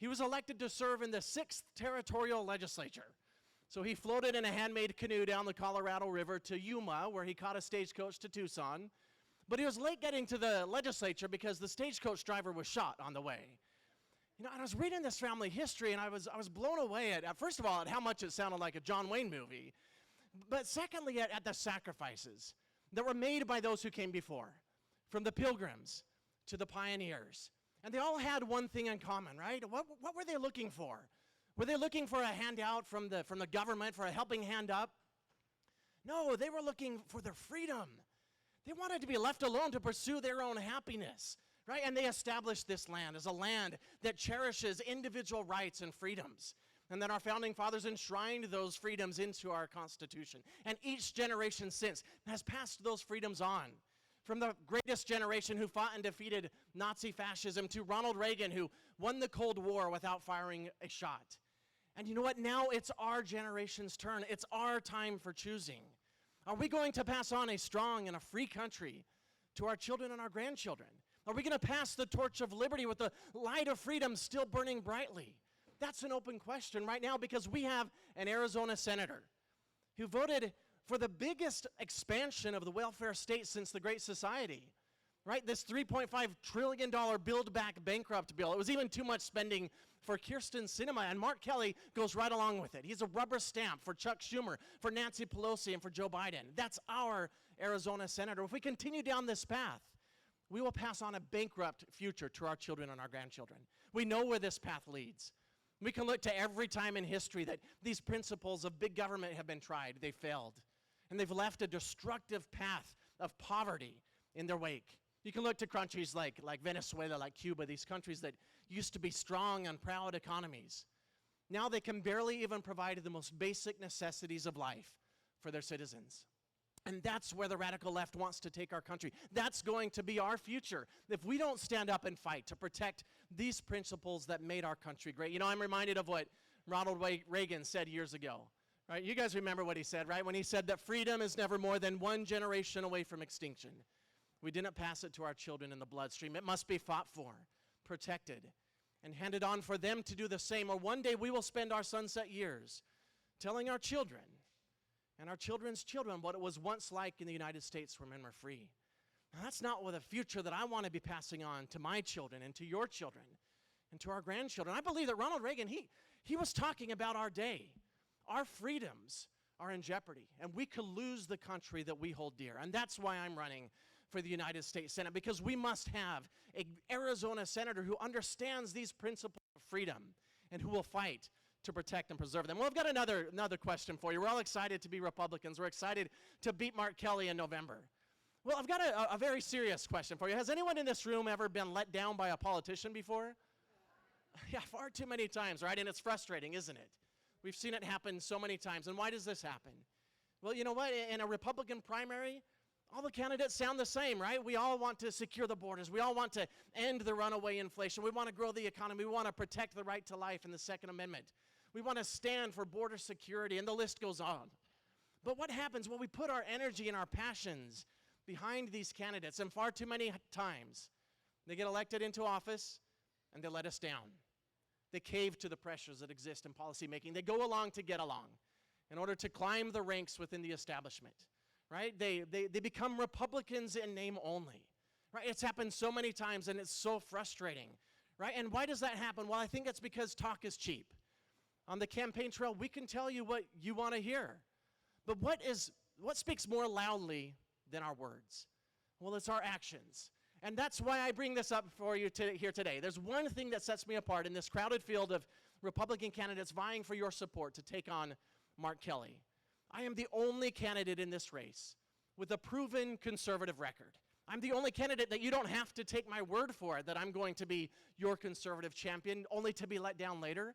He was elected to serve in the 6th Territorial Legislature. So he floated in a handmade canoe down the Colorado River to Yuma, where he caught a stagecoach to Tucson. But he was late getting to the legislature because the stagecoach driver was shot on the way. And I was reading this family history, and I was blown away at first of all, at how much it sounded like a John Wayne movie. But secondly, at the sacrifices that were made by those who came before, from the pilgrims to the pioneers. And they all had one thing in common, right? What were they looking for? Were they looking for a handout from the government, for a helping hand up? No, they were looking for their freedom. They wanted to be left alone to pursue their own happiness, right? And they established this land as a land that cherishes individual rights and freedoms. And then our founding fathers enshrined those freedoms into our Constitution. And each generation since has passed those freedoms on. From the greatest generation who fought and defeated Nazi fascism to Ronald Reagan, who won the Cold War without firing a shot. And you know what? Now it's our generation's turn. It's our time for choosing. Are we going to pass on a strong and a free country to our children and our grandchildren? Are we going to pass the torch of liberty with the light of freedom still burning brightly? That's an open question right now, because we have an Arizona senator who voted for the biggest expansion of the welfare state since the Great Society. Right? This $3.5 trillion Build Back Bankrupt bill. It was even too much spending for Kyrsten Sinema, and Mark Kelly goes right along with it. He's a rubber stamp for Chuck Schumer, for Nancy Pelosi, and for Joe Biden. That's our Arizona senator. If we continue down this path, we will pass on a bankrupt future to our children and our grandchildren. We know where this path leads. We can look to every time in history that these principles of big government have been tried. They failed. And they've left a destructive path of poverty in their wake. You can look to countries like Venezuela, like Cuba, these countries that used to be strong and proud economies. Now they can barely even provide the most basic necessities of life for their citizens. And that's where the radical left wants to take our country. That's going to be our future if we don't stand up and fight to protect these principles that made our country great. You know, I'm reminded of what Ronald Reagan said years ago. Right? You guys remember what he said, right? When he said that freedom is never more than one generation away from extinction. We didn't pass it to our children in the bloodstream. It must be fought for, protected, and handed on for them to do the same. Or one day we will spend our sunset years telling our children and our children's children what it was once like in the United States where men were free. Now, that's not what the future that I want to be passing on to my children and to your children and to our grandchildren. I believe that Ronald Reagan, he was talking about our day. Our freedoms are in jeopardy, and we could lose the country that we hold dear. And that's why I'm running for the United States Senate, because we must have an Arizona senator who understands these principles of freedom and who will fight to protect and preserve them. Well, I've got another question for you. We're all excited to be Republicans. We're excited to beat Mark Kelly in November. Well, I've got a very serious question for you. Has anyone in this room ever been let down by a politician before? Yeah, far too many times, right? And it's frustrating, isn't it? We've seen it happen so many times. And why does this happen? Well, you know what? In a Republican primary, all the candidates sound the same, right? We all want to secure the borders. We all want to end the runaway inflation. We want to grow the economy. We want to protect the right to life in the Second Amendment. We want to stand for border security, and the list goes on. But what happens when we put our energy and our passions behind these candidates? And far too many times, they get elected into office, and they let us down. They cave to the pressures that exist in policymaking. They go along to get along in order to climb the ranks within the establishment, right? They become Republicans in name only, right? It's happened so many times, and it's so frustrating, right? And why does that happen? Well, I think it's because talk is cheap. On the campaign trail, we can tell you what you want to hear. But what speaks more loudly than our words? Well, it's our actions. And that's why I bring this up for you here today. There's one thing that sets me apart in this crowded field of Republican candidates vying for your support to take on Mark Kelly. I am the only candidate in this race with a proven conservative record. I'm the only candidate that you don't have to take my word for it, that I'm going to be your conservative champion, only to be let down later.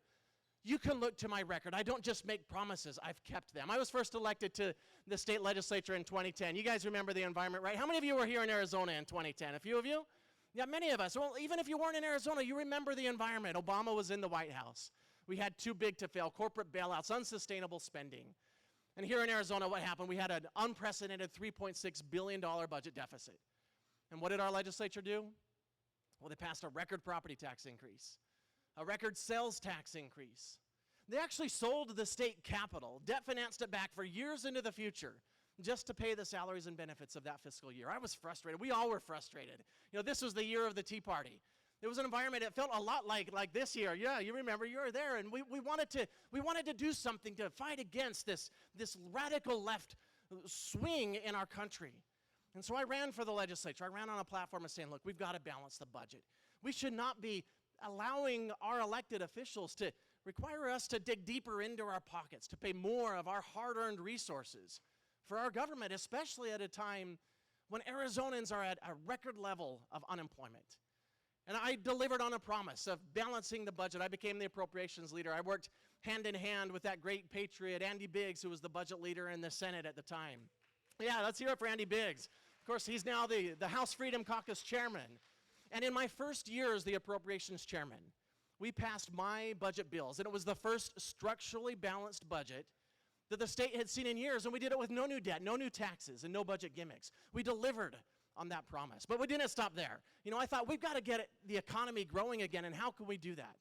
You can look to my record. I don't just make promises, I've kept them. I was first elected to the state legislature in 2010. You guys remember the environment, right? How many of you were here in Arizona in 2010? A few of you? Yeah, many of us. Well, even if you weren't in Arizona, you remember the environment. Obama was in the White House. We had too big to fail, corporate bailouts, unsustainable spending. And here in Arizona, what happened? We had an unprecedented $3.6 billion budget deficit. And what did our legislature do? Well, they passed a record property tax increase. a record sales tax increase. They actually sold the state capital, debt financed it back for years into the future, just to pay the salaries and benefits of that fiscal year. I was frustrated. We all were frustrated. This was the year of the Tea Party. It was an environment, it felt a lot like this year. Yeah, you remember, you were there, and we wanted to do something to fight against this radical left swing in our country. And so I ran for the legislature. I ran on a platform of saying, look, we've got to balance the budget. We should not be allowing our elected officials to require us to dig deeper into our pockets, to pay more of our hard-earned resources for our government, especially at a time when Arizonans are at a record level of unemployment. And I delivered on a promise of balancing the budget. I became the appropriations leader. I worked hand in hand with that great patriot, Andy Biggs, who was the budget leader in the Senate at the time. Yeah, let's hear it for Andy Biggs. Of course, he's now the House Freedom Caucus chairman. And in my first year as the appropriations chairman, we passed my budget bills, and it was the first structurally balanced budget that the state had seen in years, and we did it with no new debt, no new taxes, and no budget gimmicks. We delivered on that promise, but we didn't stop there. I thought we've got to get the economy growing again, and how can we do that?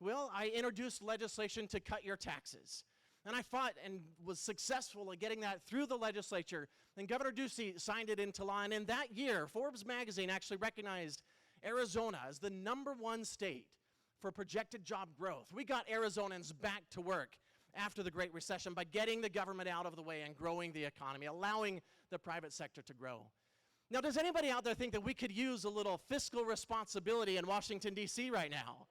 Well, I introduced legislation to cut your taxes, and I fought and was successful in getting that through the legislature, and Governor Ducey signed it into law, and in that year, Forbes magazine actually recognized Arizona as the #1 state for projected job growth. We got Arizonans back to work after the Great Recession by getting the government out of the way and growing the economy, allowing the private sector to grow. Now, does anybody out there think that we could use a little fiscal responsibility in Washington, D.C. right now?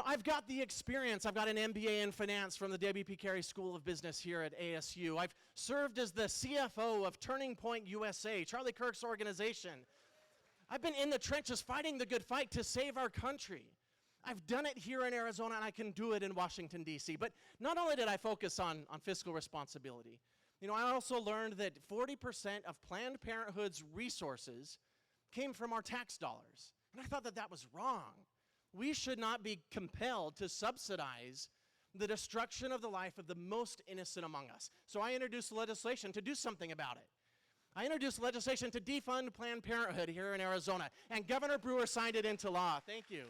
I've got the experience. I've got an MBA in finance from the W.P. Kari School of Business here at ASU. I've served as the CFO of Turning Point USA, Charlie Kirk's organization. I've been in the trenches fighting the good fight to save our country. I've done it here in Arizona, and I can do it in Washington, D.C. But not only did I focus on fiscal responsibility, I also learned that 40% of Planned Parenthood's resources came from our tax dollars. And I thought that was wrong. We should not be compelled to subsidize the destruction of the life of the most innocent among us. So I introduced legislation to do something about it. I introduced legislation to defund Planned Parenthood here in Arizona, and Governor Brewer signed it into law. Thank you.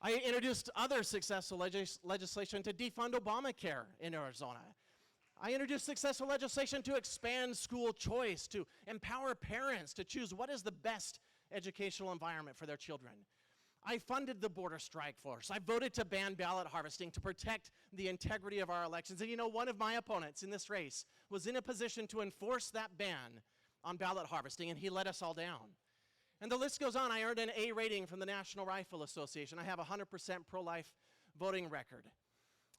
I introduced other successful legislation to defund Obamacare in Arizona. I introduced successful legislation to expand school choice, to empower parents to choose what is the best educational environment for their children. I funded the border strike force. I voted to ban ballot harvesting to protect the integrity of our elections. And one of my opponents in this race was in a position to enforce that ban on ballot harvesting, and he let us all down. And the list goes on. I earned an A rating from the National Rifle Association. I have a 100% pro-life voting record.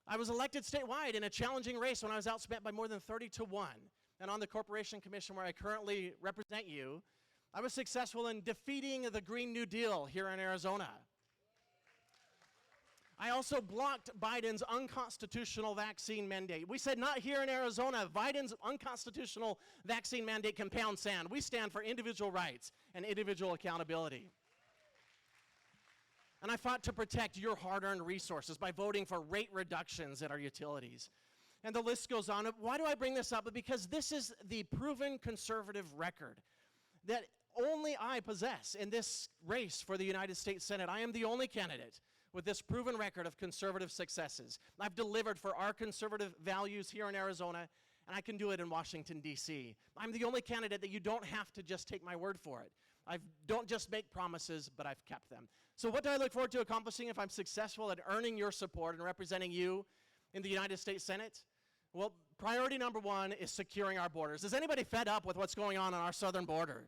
I was elected statewide in a challenging race when I was outspent by more than 30-1. And on the Corporation Commission, where I currently represent you, I was successful in defeating the Green New Deal here in Arizona. I also blocked Biden's unconstitutional vaccine mandate. We said, not here in Arizona. Biden's unconstitutional vaccine mandate can pound sand. We stand for individual rights and individual accountability. And I fought to protect your hard-earned resources by voting for rate reductions at our utilities. And the list goes on. Why do I bring this up? Because this is the proven conservative record that only I possess in this race for the United States Senate. I am the only candidate with this proven record of conservative successes. I've delivered for our conservative values here in Arizona, and I can do it in Washington, D.C. I'm the only candidate that you don't have to just take my word for it. I don't just make promises, but I've kept them. So what do I look forward to accomplishing if I'm successful at earning your support and representing you in the United States Senate? Well, priority #1 is securing our borders. Is anybody fed up with what's going on our southern border?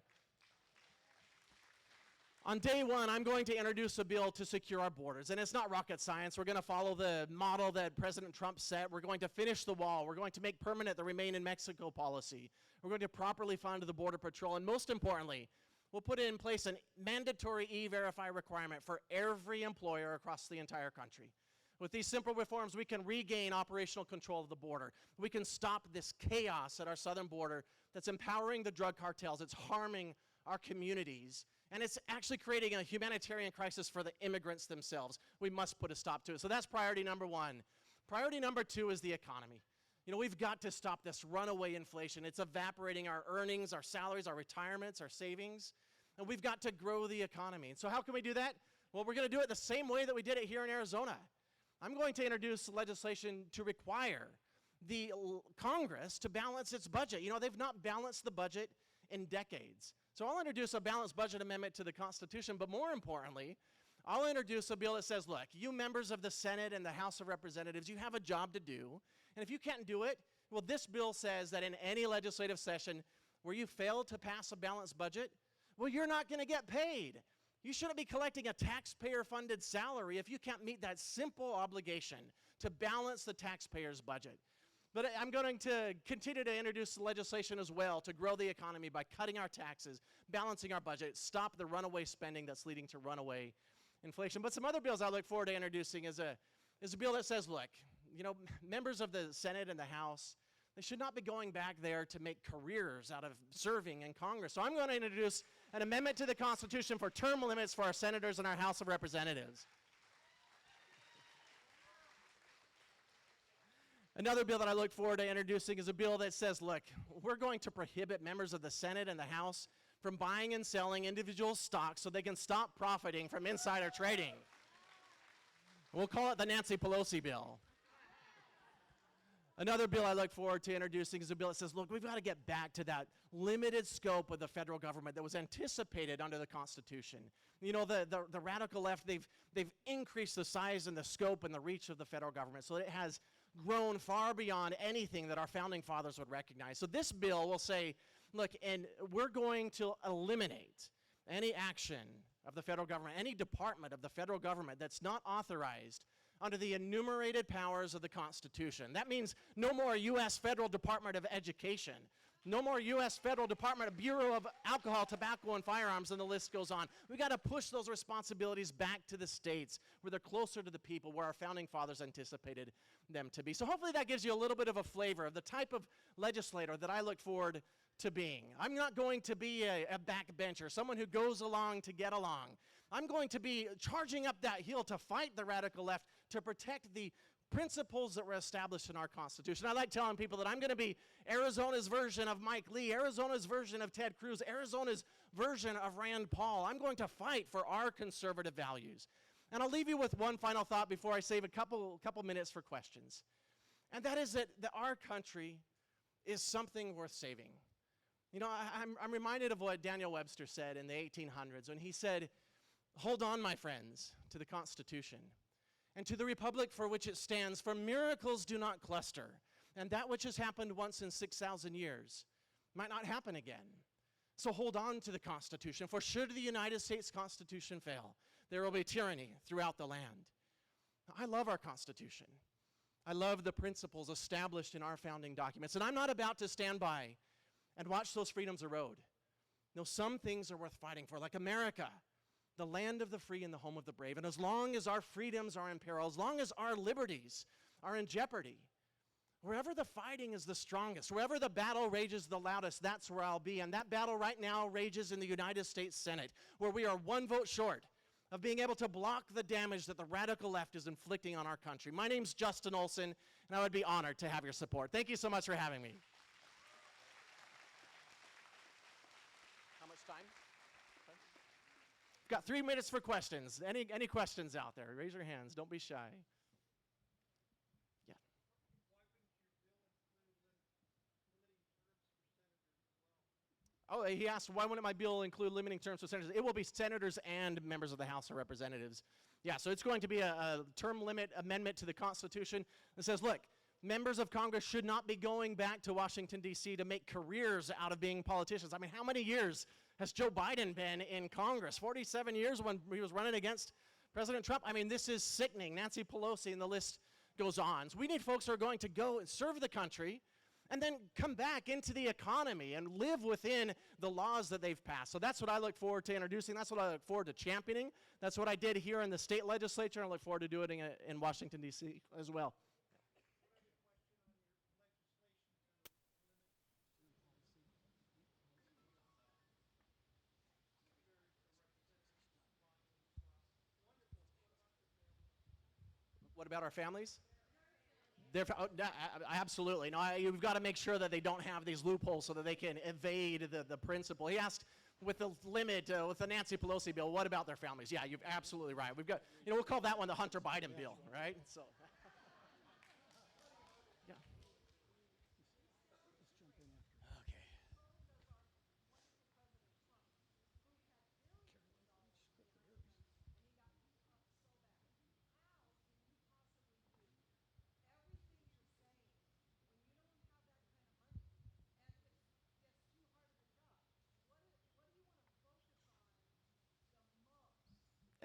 On day one, I'm going to introduce a bill to secure our borders, and it's not rocket science. We're going to follow the model that President Trump set. We're going to finish the wall. We're going to make permanent the Remain in Mexico policy. We're going to properly fund the Border Patrol, and most importantly, we'll put in place a mandatory E-Verify requirement for every employer across the entire country. With these simple reforms, we can regain operational control of the border. We can stop this chaos at our southern border that's empowering the drug cartels. It's harming our communities. And it's actually creating a humanitarian crisis for the immigrants themselves. We must put a stop to it. So that's priority #1. Priority #2 is the economy. We've got to stop this runaway inflation. It's evaporating our earnings, our salaries, our retirements, our savings. and we've got to grow the economy. And so how can we do that? Well, we're going to do it the same way that we did it here in Arizona. I'm going to introduce legislation to require the Congress to balance its budget. You know, they've not balanced the budget in decades. So I'll introduce a balanced budget amendment to the Constitution, but more importantly, I'll introduce a bill that says, look, you members of the Senate and the House of Representatives, you have a job to do, and if you can't do it, well, this bill says that in any legislative session where you fail to pass a balanced budget, well, you're not going to get paid. You shouldn't be collecting a taxpayer-funded salary if you can't meet that simple obligation to balance the taxpayer's budget. But I'm going to continue to introduce legislation as well to grow the economy by cutting our taxes, balancing our budget, stop the runaway spending that's leading to runaway inflation. But some other bills I look forward to introducing is a bill that says, look, you know, members of the Senate and the House, they should not be going back there to make careers out of serving in Congress. So I'm going to introduce an amendment to the Constitution for term limits for our senators and our House of Representatives. Another bill that I look forward to introducing is a bill that says, look, we're going to prohibit members of the Senate and the House from buying and selling individual stocks so they can stop profiting from insider trading. We'll call it the Nancy Pelosi bill. Another bill I look forward to introducing is a bill that says, look, we've got to get back to that limited scope of the federal government that was anticipated under the Constitution. You know, the radical left, they've increased the size and the scope and the reach of the federal government so it has grown far beyond anything that our founding fathers would recognize. So this bill will say, look, and we're going to eliminate any action of the federal government, any department of the federal government that's not authorized under the enumerated powers of the Constitution. That means no more U.S. Federal Department of Education, no more U.S. Federal Department of Bureau of Alcohol, Tobacco, and Firearms, and the list goes on. We've got to push those responsibilities back to the states where they're closer to the people, where our founding fathers anticipated them to be. So hopefully that gives you a little bit of a flavor of the type of legislator that I look forward to being. I'm not going to be a backbencher, someone who goes along to get along. I'm going to be charging up that hill to fight the radical left, to protect the principles that were established in our Constitution. I like telling people that I'm going to be Arizona's version of Mike Lee, Arizona's version of Ted Cruz, Arizona's version of Rand Paul. I'm going to fight for our conservative values. And I'll leave you with one final thought before I save a couple minutes for questions. And that is that our country is something worth saving. You know, I'm reminded of what Daniel Webster said in the 1800s when he said, "Hold on, my friends, to the Constitution and to the republic for which it stands, for miracles do not cluster, and that which has happened once in 6,000 years might not happen again. So hold on to the Constitution, for should the United States Constitution fail, there will be tyranny throughout the land." I love our Constitution. I love the principles established in our founding documents, and I'm not about to stand by and watch those freedoms erode. No, some things are worth fighting for, like America, the land of the free and the home of the brave. And as long as our freedoms are in peril, as long as our liberties are in jeopardy, wherever the fighting is the strongest, wherever the battle rages the loudest, that's where I'll be. And that battle right now rages in the United States Senate, where we are one vote short of being able to block the damage that the radical left is inflicting on our country. My name's Justin Olson, and I would be honored to have your support. Thank you so much for having me. How much time? Got 3 minutes for questions. Any questions out there? Raise your hands. Don't be shy. Yeah. Oh, he asked, why wouldn't my bill include limiting terms for senators? It will be senators and members of the House of Representatives. Yeah, so it's going to be a term limit amendment to the Constitution that says, look, members of Congress should not be going back to Washington, D.C. to make careers out of being politicians. I mean, how many years has Joe Biden been in Congress? 47 years when he was running against President Trump. I mean, this is sickening. Nancy Pelosi, and the list goes on. So we need folks who are going to go and serve the country and then come back into the economy and live within the laws that they've passed. So that's what I look forward to introducing. That's what I look forward to championing. That's what I did here in the state legislature, and I look forward to doing it in Washington, D.C. as well. What about our families? Absolutely. No, you've got to make sure that they don't have these loopholes so that they can evade the principle. He asked, with the limit, with the Nancy Pelosi bill, what about their families? Yeah, you're absolutely right. We've got, we'll call that one the Hunter Biden bill, right? So, yeah.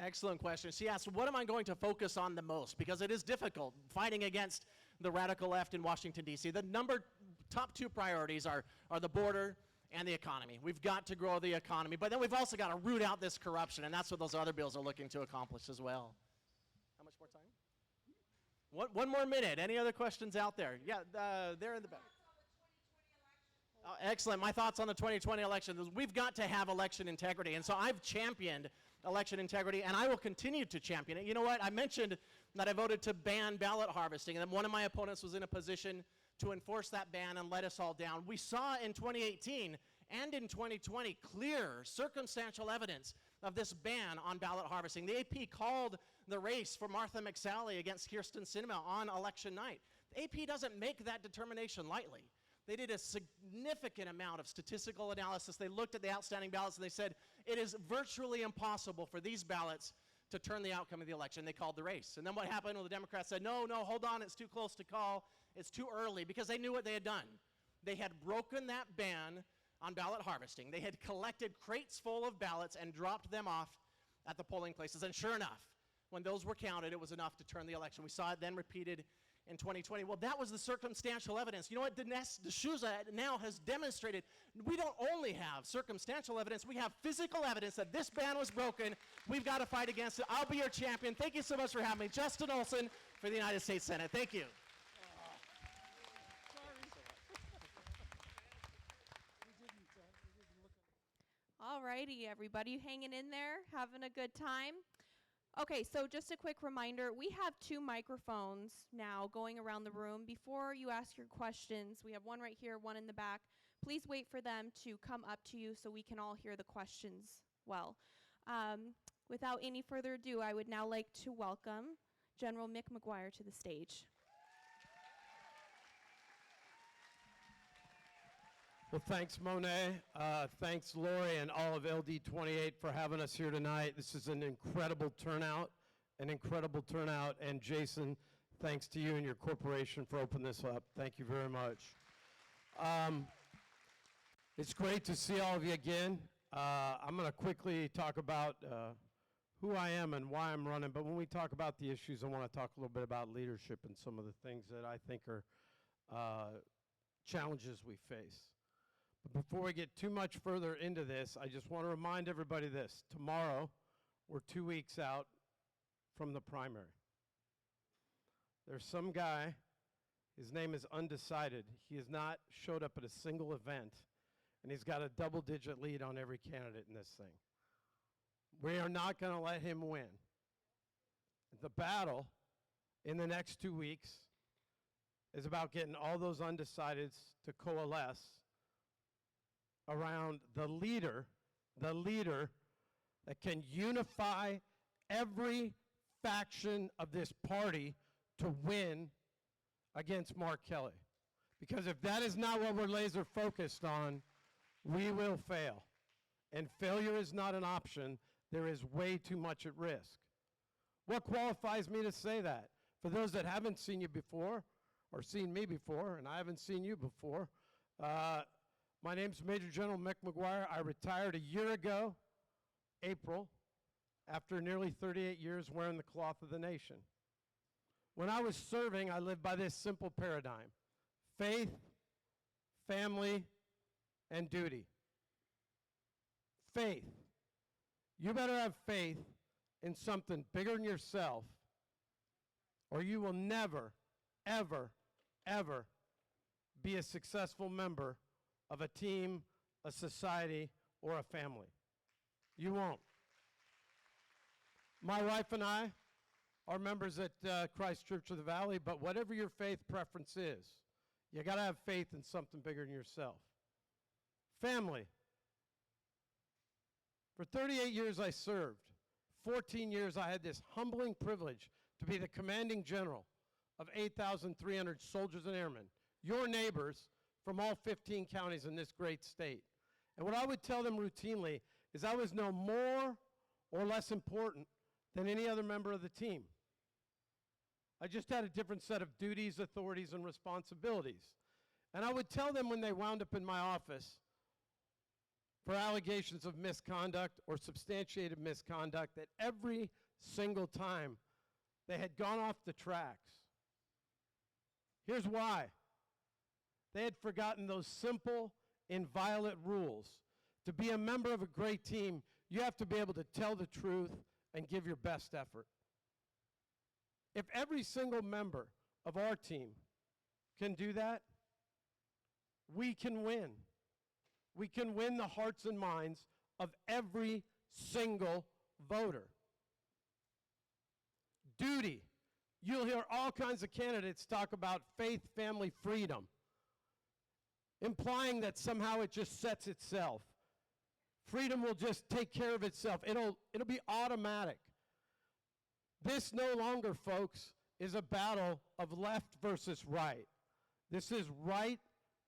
Okay. Excellent question. She asked, what am I going to focus on the most? Because it is difficult fighting against the radical left in Washington, D.C. The top two priorities are the border and the economy. We've got to grow the economy, but then we've also got to root out this corruption, and that's what those other bills are looking to accomplish as well. How much more time? One more minute. Any other questions out there? Yeah, they're in the back. Oh, excellent. My thoughts on the 2020 election is we've got to have election integrity, and so I've championed election integrity, and I will continue to champion it. You know what? I mentioned that I voted to ban ballot harvesting, and then one of my opponents was in a position to enforce that ban and let us all down. We saw in 2018 and in 2020 clear circumstantial evidence of this ban on ballot harvesting. The AP called the race for Martha McSally against Kyrsten Sinema on election night. The AP doesn't make that determination lightly. They did a significant amount of statistical analysis. They looked at the outstanding ballots and they said, it is virtually impossible for these ballots to turn the outcome of the election. They called the race. And then what happened when the Democrats said, no, hold on, it's too close to call, it's too early, because they knew what they had done. They had broken that ban on ballot harvesting. They had collected crates full of ballots and dropped them off at the polling places. And sure enough, when those were counted, it was enough to turn the election. We saw it then repeated in 2020. Well, that was the circumstantial evidence. You know what D'Souza now has demonstrated? We don't only have circumstantial evidence, we have physical evidence that this ban was broken. We've got to fight against it. I'll be your champion. Thank you so much for having me. Justin Olson for the United States Senate. Thank you. All righty, everybody. You hanging in there? Having a good time? Okay, so just a quick reminder, we have 2 microphones now going around the room. Before you ask your questions, we have one right here, one in the back. Please wait for them to come up to you so we can all hear the questions well. Without any further ado, I would now like to welcome General Mick McGuire to the stage. Well, thanks, Monet. Thanks, Lori, and all of LD28 for having us here tonight. This is an incredible turnout, And Jason, thanks to you and your corporation for opening this up. Thank you very much. It's great to see all of you again. I'm going to quickly talk about who I am and why I'm running. But when we talk about the issues, I want to talk a little bit about leadership and some of the things that I think are challenges we face. But before we get too much further into this, I just want to remind everybody this. Tomorrow, we're 2 weeks out from the primary. There's some guy, his name is Undecided. He has not showed up at a single event, and he's got a double-digit lead on every candidate in this thing. We are not going to let him win. The battle in the next 2 weeks is about getting all those undecideds to coalesce around the leader that can unify every faction of this party to win against Mark Kelly. Because if that is not what we're laser focused on, we will fail. And failure is not an option. There is way too much at risk. What qualifies me to say that? For those that haven't seen you before, or seen me before, and I haven't seen you before, my name's Major General Mick McGuire. I retired a year ago, April, after nearly 38 years wearing the cloth of the nation. When I was serving, I lived by this simple paradigm: faith, family, and duty. Faith. You better have faith in something bigger than yourself, or you will never, ever, ever be a successful member of a team, a society, or a family. You won't. My wife and I are members at Christ Church of the Valley, but whatever your faith preference is, you got to have faith in something bigger than yourself. Family. For 38 years I served. 14 years I had this humbling privilege to be the commanding general of 8,300 soldiers and airmen, your neighbors from all 15 counties in this great state. And what I would tell them routinely is I was no more or less important than any other member of the team. I just had a different set of duties, authorities, and responsibilities. And I would tell them when they wound up in my office for allegations of misconduct or substantiated misconduct that every single time they had gone off the tracks. Here's why. They had forgotten those simple, inviolate rules. To be a member of a great team, you have to be able to tell the truth and give your best effort. If every single member of our team can do that, we can win. We can win the hearts and minds of every single voter. Duty. You'll hear all kinds of candidates talk about faith, family, freedom, implying that somehow it just sets itself. Freedom will just take care of itself. It'll be automatic. This no longer, folks, is a battle of left versus right. This is right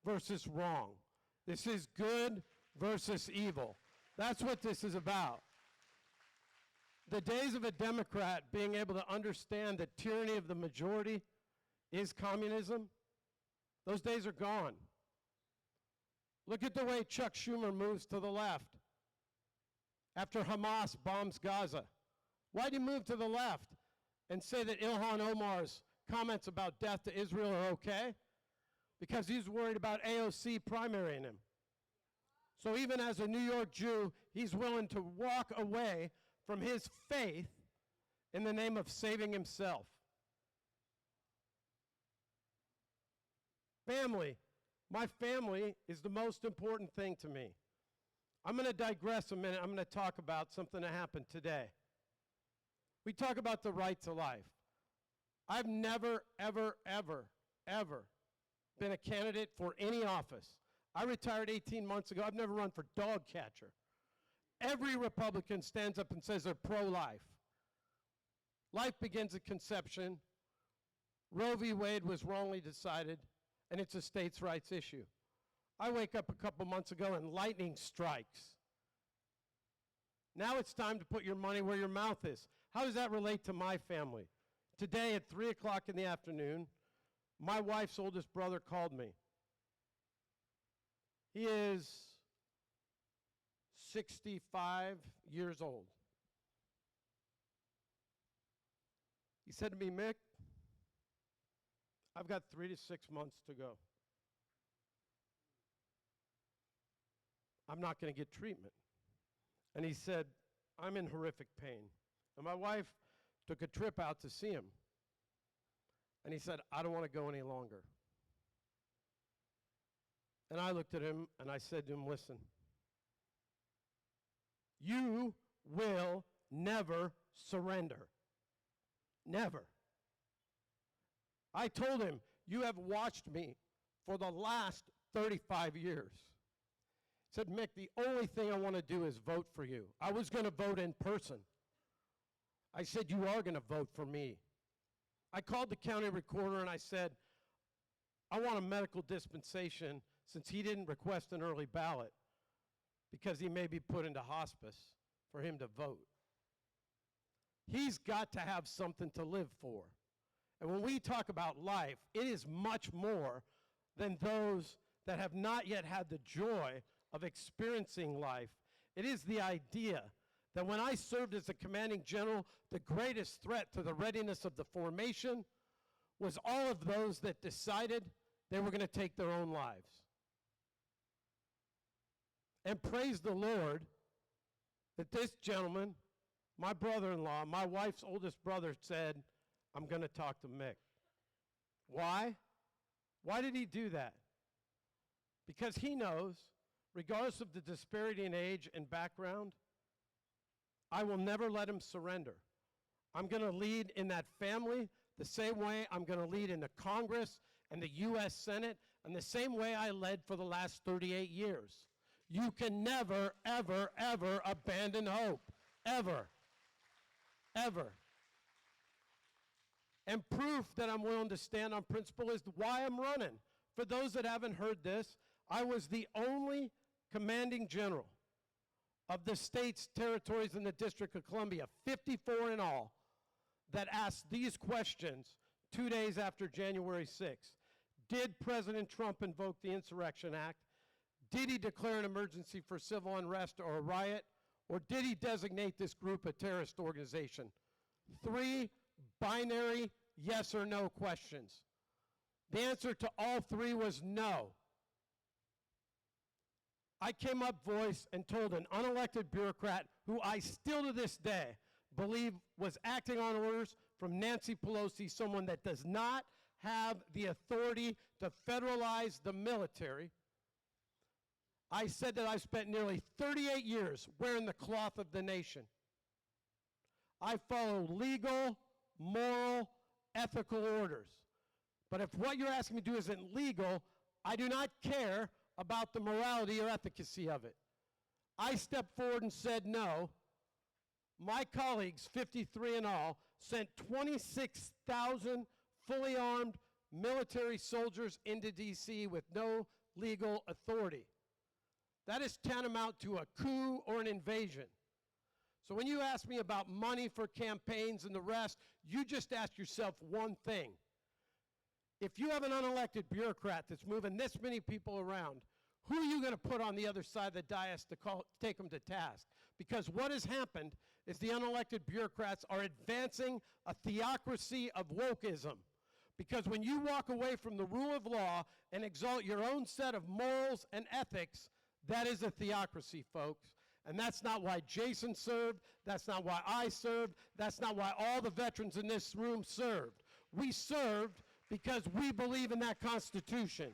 versus wrong. This is good versus evil. That's what this is about. The days of a Democrat being able to understand the tyranny of the majority is communism, those days are gone. Look at the way Chuck Schumer moves to the left after Hamas bombs Gaza. Why'd he move to the left and say that Ilhan Omar's comments about death to Israel are okay? Because he's worried about AOC primarying him. So even as a New York Jew, he's willing to walk away from his faith in the name of saving himself. Family. My family is the most important thing to me. I'm going to digress a minute. I'm going to talk about something that happened today. We talk about the right to life. I've never, ever, ever, ever been a candidate for any office. I retired 18 months ago. I've never run for dog catcher. Every Republican stands up and says they're pro-life. Life begins at conception. Roe v. Wade was wrongly decided, and it's a states' rights issue. I wake up a couple months ago and lightning strikes. Now it's time to put your money where your mouth is. How does that relate to my family? Today at 3 o'clock in the afternoon, my wife's oldest brother called me. He is 65 years old. He said to me, Mick, I've got 3 to 6 months to go. I'm not going to get treatment. And he said, I'm in horrific pain. And my wife took a trip out to see him. And he said, I don't want to go any longer. And I looked at him and I said to him, listen, you will never surrender. Never. I told him, you have watched me for the last 35 years. He said, Mick, the only thing I want to do is vote for you. I was going to vote in person. I said, you are going to vote for me. I called the county recorder and I said, I want a medical dispensation since he didn't request an early ballot because he may be put into hospice for him to vote. He's got to have something to live for. And when we talk about life, it is much more than those that have not yet had the joy of experiencing life. It is the idea that when I served as a commanding general, the greatest threat to the readiness of the formation was all of those that decided they were going to take their own lives. And praise the Lord that this gentleman, my brother-in-law, my wife's oldest brother, said, I'm going to talk to Mick. Why? Why did he do that? Because he knows, regardless of the disparity in age and background, I will never let him surrender. I'm going to lead in that family the same way I'm going to lead in the Congress and the U.S. Senate, and the same way I led for the last 38 years. You can never, ever, ever abandon hope. Ever. Ever. And proof that I'm willing to stand on principle is why I'm running. For those that haven't heard this, I was the only commanding general of the states, territories, and the District of Columbia, 54 in all, that asked these questions 2 days after January 6th. Did President Trump invoke the Insurrection Act? Did he declare an emergency for civil unrest or a riot? Or did he designate this group a terrorist organization? 3 binary yes or no questions. The answer to all 3 was no. I came up voice and told an unelected bureaucrat who I still to this day believe was acting on orders from Nancy Pelosi, someone that does not have the authority to federalize the military. I said that I spent nearly 38 years wearing the cloth of the nation. I follow legal, moral, ethical orders. But if what you're asking me to do isn't legal, I do not care about the morality or efficacy of it. I stepped forward and said no. My colleagues, 53 in all, sent 26,000 fully armed military soldiers into D.C. with no legal authority. That is tantamount to a coup or an invasion. So when you ask me about money for campaigns and the rest, you just ask yourself one thing. If you have an unelected bureaucrat that's moving this many people around, who are you going to put on the other side of the dais to take them to task? Because what has happened is the unelected bureaucrats are advancing a theocracy of wokeism. Because when you walk away from the rule of law and exalt your own set of morals and ethics, that is a theocracy, folks. And that's not why Jason served. That's not why I served. That's not why all the veterans in this room served. We served because we believe in that Constitution.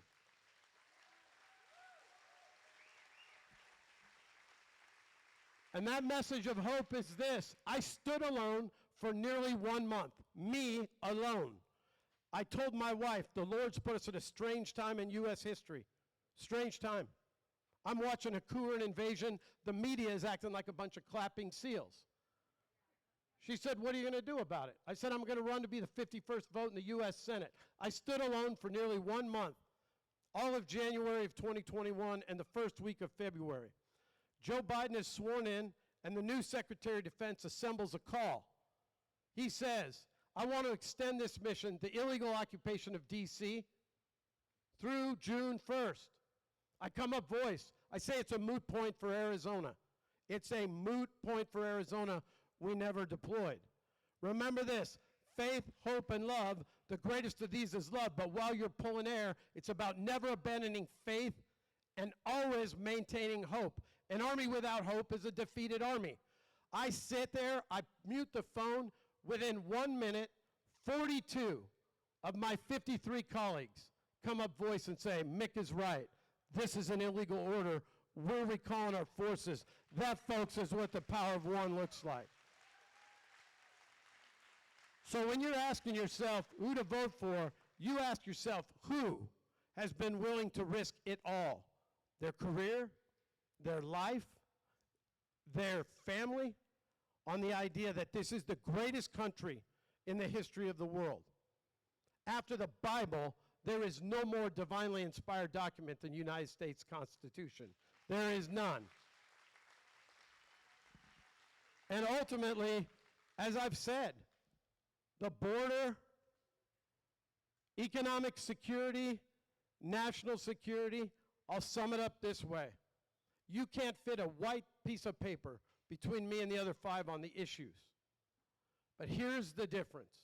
And that message of hope is this. I stood alone for nearly 1 month. Me alone. I told my wife, the Lord's put us at a strange time in U.S. history. Strange time. I'm watching a coup or an invasion. The media is acting like a bunch of clapping seals. She said, what are you going to do about it? I said, I'm going to run to be the 51st vote in the U.S. Senate. I stood alone for nearly 1 month, all of January of 2021 and the first week of February. Joe Biden is sworn in, and the new Secretary of Defense assembles a call. He says, I want to extend this mission, the illegal occupation of D.C., through June 1st. I come up voice. I say it's a moot point for Arizona. It's a moot point for Arizona. We never deployed. Remember this, faith, hope, and love, the greatest of these is love, but while you're pulling air, it's about never abandoning faith and always maintaining hope. An army without hope is a defeated army. I sit there, I mute the phone, within 1 minute, 42 of my 53 colleagues come up voice and say, Mick is right. This is an illegal order. We're recalling our forces. That, folks, is what the power of one looks like. So when you're asking yourself who to vote for, you ask yourself who has been willing to risk it all? Their career, their life, their family, on the idea that this is the greatest country in the history of the world. After the Bible, there is no more divinely inspired document than the United States Constitution. There is none. And ultimately, as I've said, the border, economic security, national security, I'll sum it up this way. You can't fit a white piece of paper between me and the other 5 on the issues. But here's the difference.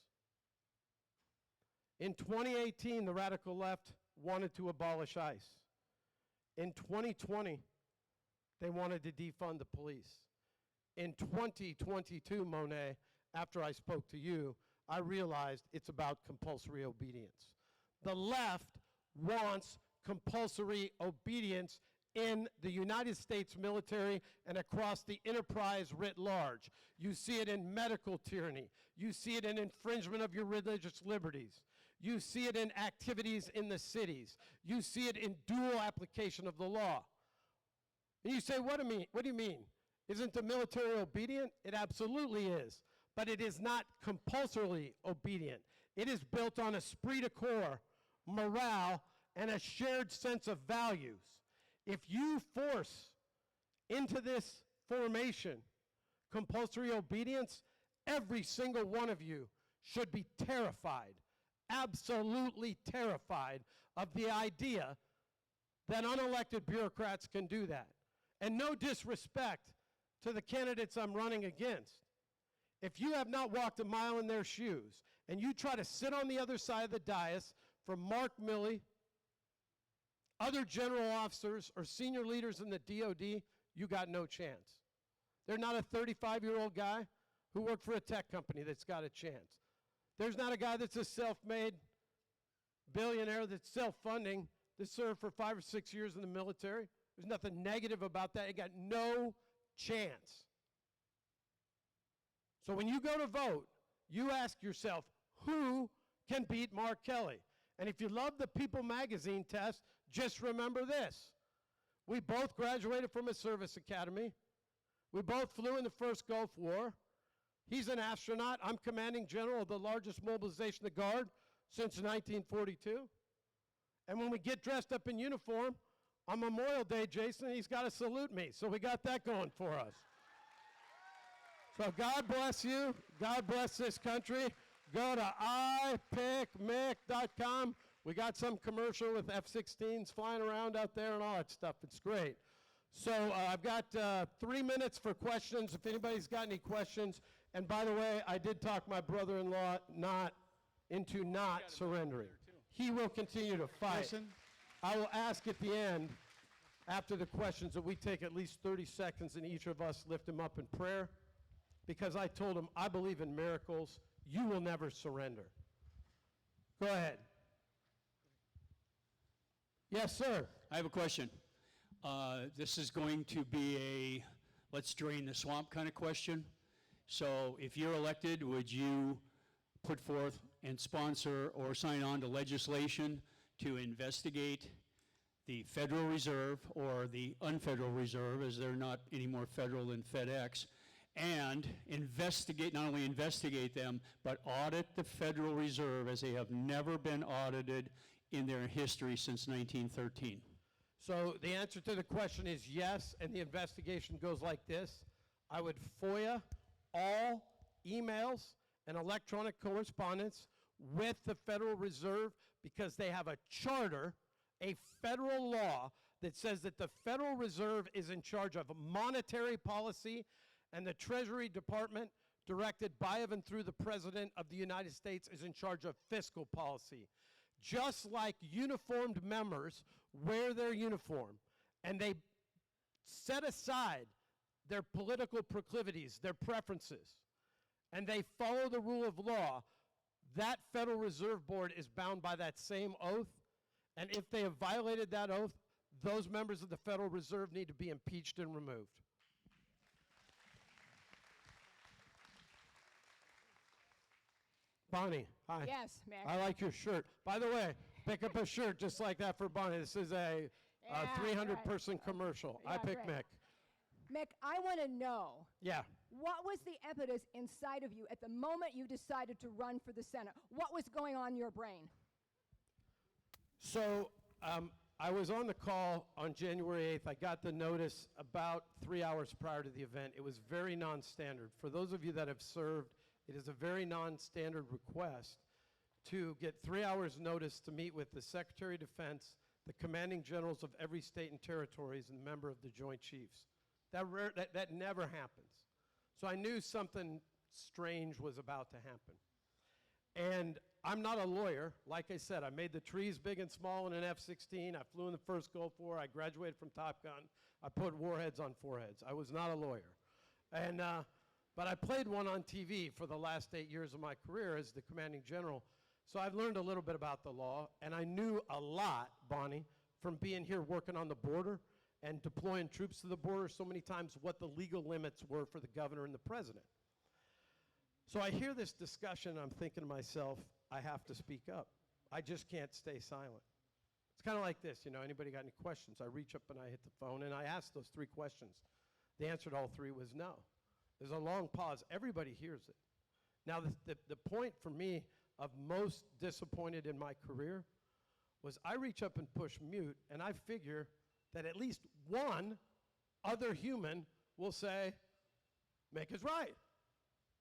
In 2018, the radical left wanted to abolish ICE. In 2020, they wanted to defund the police. In 2022, Monet, after I spoke to you, I realized it's about compulsory obedience. The left wants compulsory obedience in the United States military and across the enterprise writ large. You see it in medical tyranny. You see it in infringement of your religious liberties. You see it in activities in the cities. You see it in dual application of the law. And you say, what do you mean? Isn't the military obedient? It absolutely is. But it is not compulsorily obedient. It is built on esprit de corps, morale, and a shared sense of values. If you force into this formation compulsory obedience, every single one of you should be terrified, absolutely terrified of the idea that unelected bureaucrats can do that. And no disrespect to the candidates I'm running against. If you have not walked a mile in their shoes and you try to sit on the other side of the dais from Mark Milley, other general officers, or senior leaders in the DOD, you got no chance. They're not a 35-year-old guy who worked for a tech company that's got a chance. There's not a guy that's a self-made billionaire that's self-funding that served for 5 or 6 years in the military. There's nothing negative about that. You got no chance. So when you go to vote, you ask yourself, who can beat Mark Kelly? And if you love the People magazine test, just remember this. We both graduated from a service academy. We both flew in the first Gulf War. He's an astronaut. I'm commanding general of the largest mobilization of the Guard since 1942. And when we get dressed up in uniform, on Memorial Day, Jason, he's got to salute me. So we got that going for us. So God bless you. God bless this country. Go to ipickmick.com. We got some commercial with F-16s flying around out there and all that stuff. It's great. So I've got 3 minutes for questions if anybody's got any questions. And by the way, I did talk my brother-in-law into not surrendering. He will continue to fight. Listen. I will ask at the end, after the questions, that we take at least 30 seconds and each of us lift him up in prayer, because I told him, I believe in miracles. You will never surrender. Go ahead. Yes, sir. I have a question. This is going to be a let's drain the swamp kind of question. So if you're elected, would you put forth and sponsor or sign on to legislation to investigate the Federal Reserve or the unfederal reserve, as they're not any more federal than FedEx, and investigate, not only investigate them, but audit the Federal Reserve as they have never been audited in their history since 1913? So the answer to the question is yes, and the investigation goes like this. I would FOIA all emails and electronic correspondence with the Federal Reserve, because they have a charter, a federal law that says that the Federal Reserve is in charge of monetary policy, and the Treasury Department, directed by and through the President of the United States, is in charge of fiscal policy. Just like uniformed members wear their uniform and they set aside their political proclivities, their preferences, and they follow the rule of law, that Federal Reserve Board is bound by that same oath. And if they have violated that oath, those members of the Federal Reserve need to be impeached and removed. Bonnie, hi. Yes, Mick. I like your shirt. By the way, pick up a shirt just like that for Bonnie. This is a 300-person commercial. I Yeah, pick great. Mick. Mick, I want to know, Yeah. what was the impetus inside of you at the moment you decided to run for the Senate? What was going on in your brain? So I was on the call on January 8th. I got the notice about 3 hours prior to the event. It was very non-standard. For those of you that have served, it is a very non-standard request to get 3 hours notice to meet with the Secretary of Defense, the commanding generals of every state and territories, and a member of the Joint Chiefs. That never happens. So I knew something strange was about to happen. And I'm not a lawyer. Like I said, I made the trees big and small in an F-16. I flew in the first Gulf War. I graduated from Top Gun. I put warheads on foreheads. I was not a lawyer. And but I played one on TV for the last 8 years of my career as the commanding general. So I've learned a little bit about the law, and I knew a lot, Bonnie, from being here working on the border and deploying troops to the border so many times, what the legal limits were for the governor and the president. So I hear this discussion, and I'm thinking to myself, I have to speak up. I just can't stay silent. It's kind of like this, anybody got any questions? I reach up and I hit the phone and I ask those 3 questions. The answer to all 3 was no. There's a long pause. Everybody hears it. Now, the point for me of most disappointed in my career was I reach up and push mute, and I figure that at least one other human will say, Mick is right.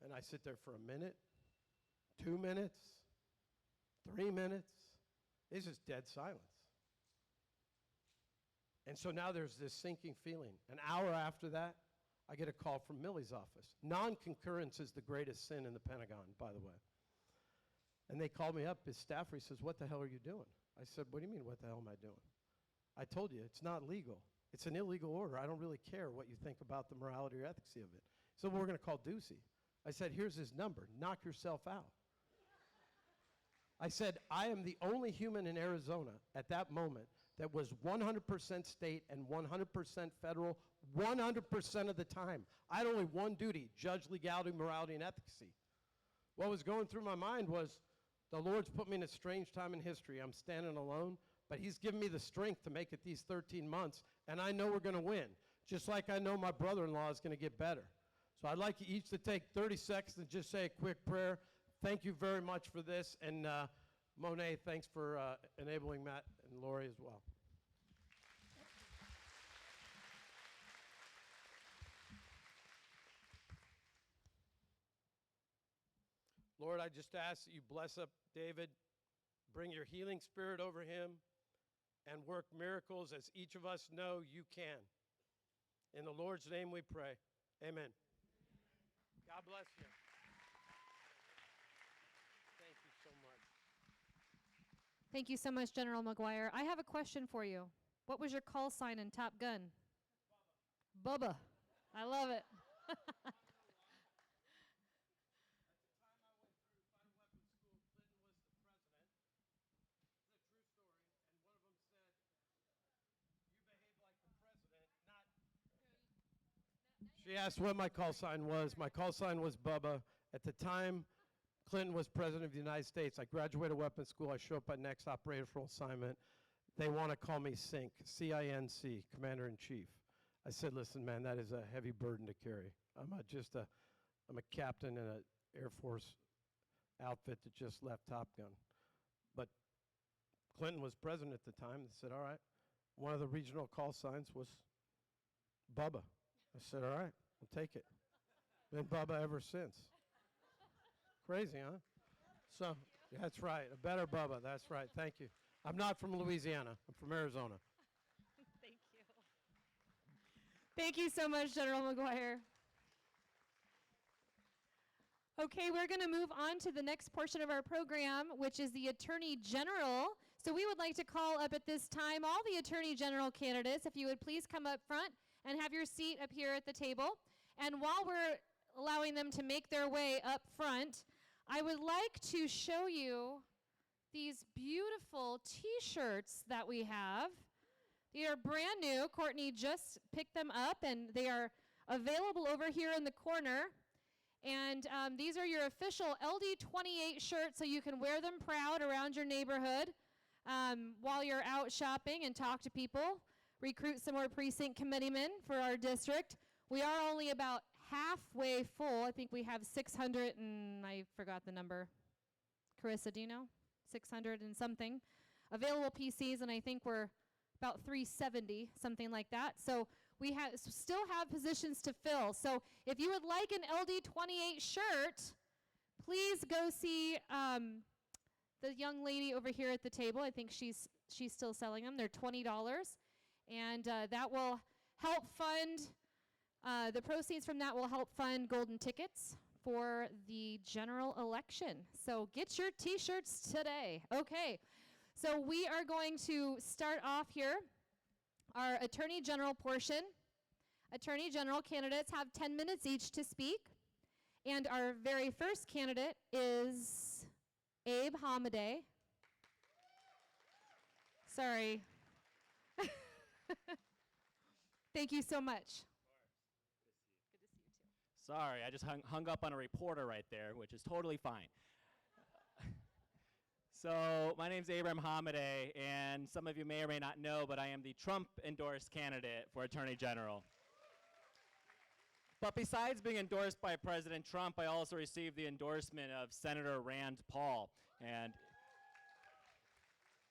And I sit there for a minute, 2 minutes, 3 minutes. It's just dead silence. And so now there's this sinking feeling. An hour after that, I get a call from Millie's office. Non-concurrence is the greatest sin in the Pentagon, by the way. And they called me up. His staffer, he says, what the hell are you doing? I said, what do you mean, what the hell am I doing? I told you, it's not legal. It's an illegal order. I don't really care what you think about the morality or ethics of it. So we're going to call Ducey. I said, here's his number. Knock yourself out. I said, I am the only human in Arizona at that moment that was 100% state and 100% federal 100% of the time. I had only one duty, judge legality, morality, and efficacy. What was going through my mind was, the Lord's put me in a strange time in history. I'm standing alone, but he's given me the strength to make it these 13 months, and I know we're going to win, just like I know my brother-in-law is going to get better. So I'd like you each to take 30 seconds and just say a quick prayer. Thank you very much for this, and Monet, thanks for enabling Matt and Lori as well. Lord, I just ask that you bless up David, bring your healing spirit over him, and work miracles as each of us know you can. In the Lord's name we pray. Amen. God bless you. Thank you so much. Thank you so much, General McGuire. I have a question for you. What was your call sign in Top Gun? Bubba. I love it. She asked what my call sign was. My call sign was Bubba. At the time Clinton was president of the United States, I graduated weapons school. I show up at next operational assignment. They want to call me CINC, C-I-N-C, Commander-in-Chief. I said, listen, man, that is a heavy burden to carry. I'm a captain in an Air Force outfit that just left Top Gun. But Clinton was president at the time. They said, all right. One of the regional call signs was Bubba. I said, all right, we'll take it. Been Bubba ever since. Crazy, huh? So, that's right, a better Bubba, that's right, thank you. I'm not from Louisiana, I'm from Arizona. Thank you. Thank you so much, General McGuire. Okay, we're going to move on to the next portion of our program, which is the Attorney General. So we would like to call up at this time all the Attorney General candidates. If you would please come up front and have your seat up here at the table. And while we're allowing them to make their way up front, I would like to show you these beautiful t-shirts that we have. They are brand new. Courtney just picked them up, and they are available over here in the corner. And these are your official LD28 shirts, so you can wear them proud around your neighborhood while you're out shopping and talk to people. Recruit some more precinct committeemen for our district. We are only about halfway full. I think we have 600 and I forgot the number. Carissa, do you know? 600 and something available PCs, and I think we're about 370, something like that. So we still have positions to fill. So if you would like an LD28 shirt, please go see the young lady over here at the table. I think she's still selling them. They're $20. And that will help fund, the proceeds from that will help fund golden tickets for the general election. So get your t-shirts today. Okay, so we are going to start off here our Attorney General portion. Attorney General candidates have 10 minutes each to speak. And our very first candidate is Abe Hamadeh. Sorry. Thank you so much. Good to see you too. Sorry, I just hung up on a reporter right there, which is totally fine. So my name's Hamadeh, and some of you may or may not know, but I am the Trump-endorsed candidate for Attorney General. But besides being endorsed by President Trump, I also received the endorsement of Senator Rand Paul. And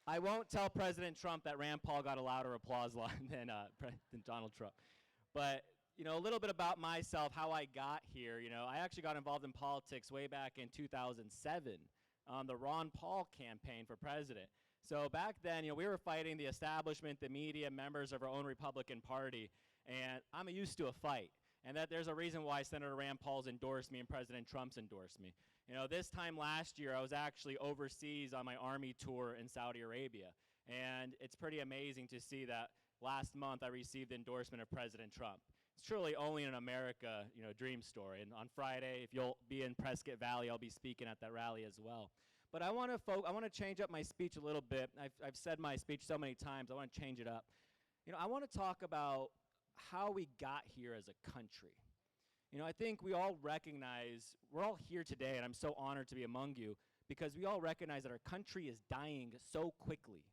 I won't tell President Trump that Rand Paul got a louder applause line than Donald Trump. But, a little bit about myself, how I got here. I actually got involved in politics way back in 2007 on the Ron Paul campaign for president. So back then, we were fighting the establishment, the media, members of our own Republican Party, and I'm used to a fight. And that there's a reason why Senator Rand Paul's endorsed me and President Trump's endorsed me. This time last year, I was actually overseas on my army tour in Saudi Arabia. And it's pretty amazing to see that last month I received the endorsement of President Trump. It's truly only in America, dream story. And on Friday, if you'll be in Prescott Valley, I'll be speaking at that rally as well. But I want to change up my speech a little bit. I've said my speech so many times, I want to change it up. I want to talk about how we got here as a country. I think we all recognize, we're all here today, and I'm so honored to be among you, because we all recognize that our country is dying so quickly.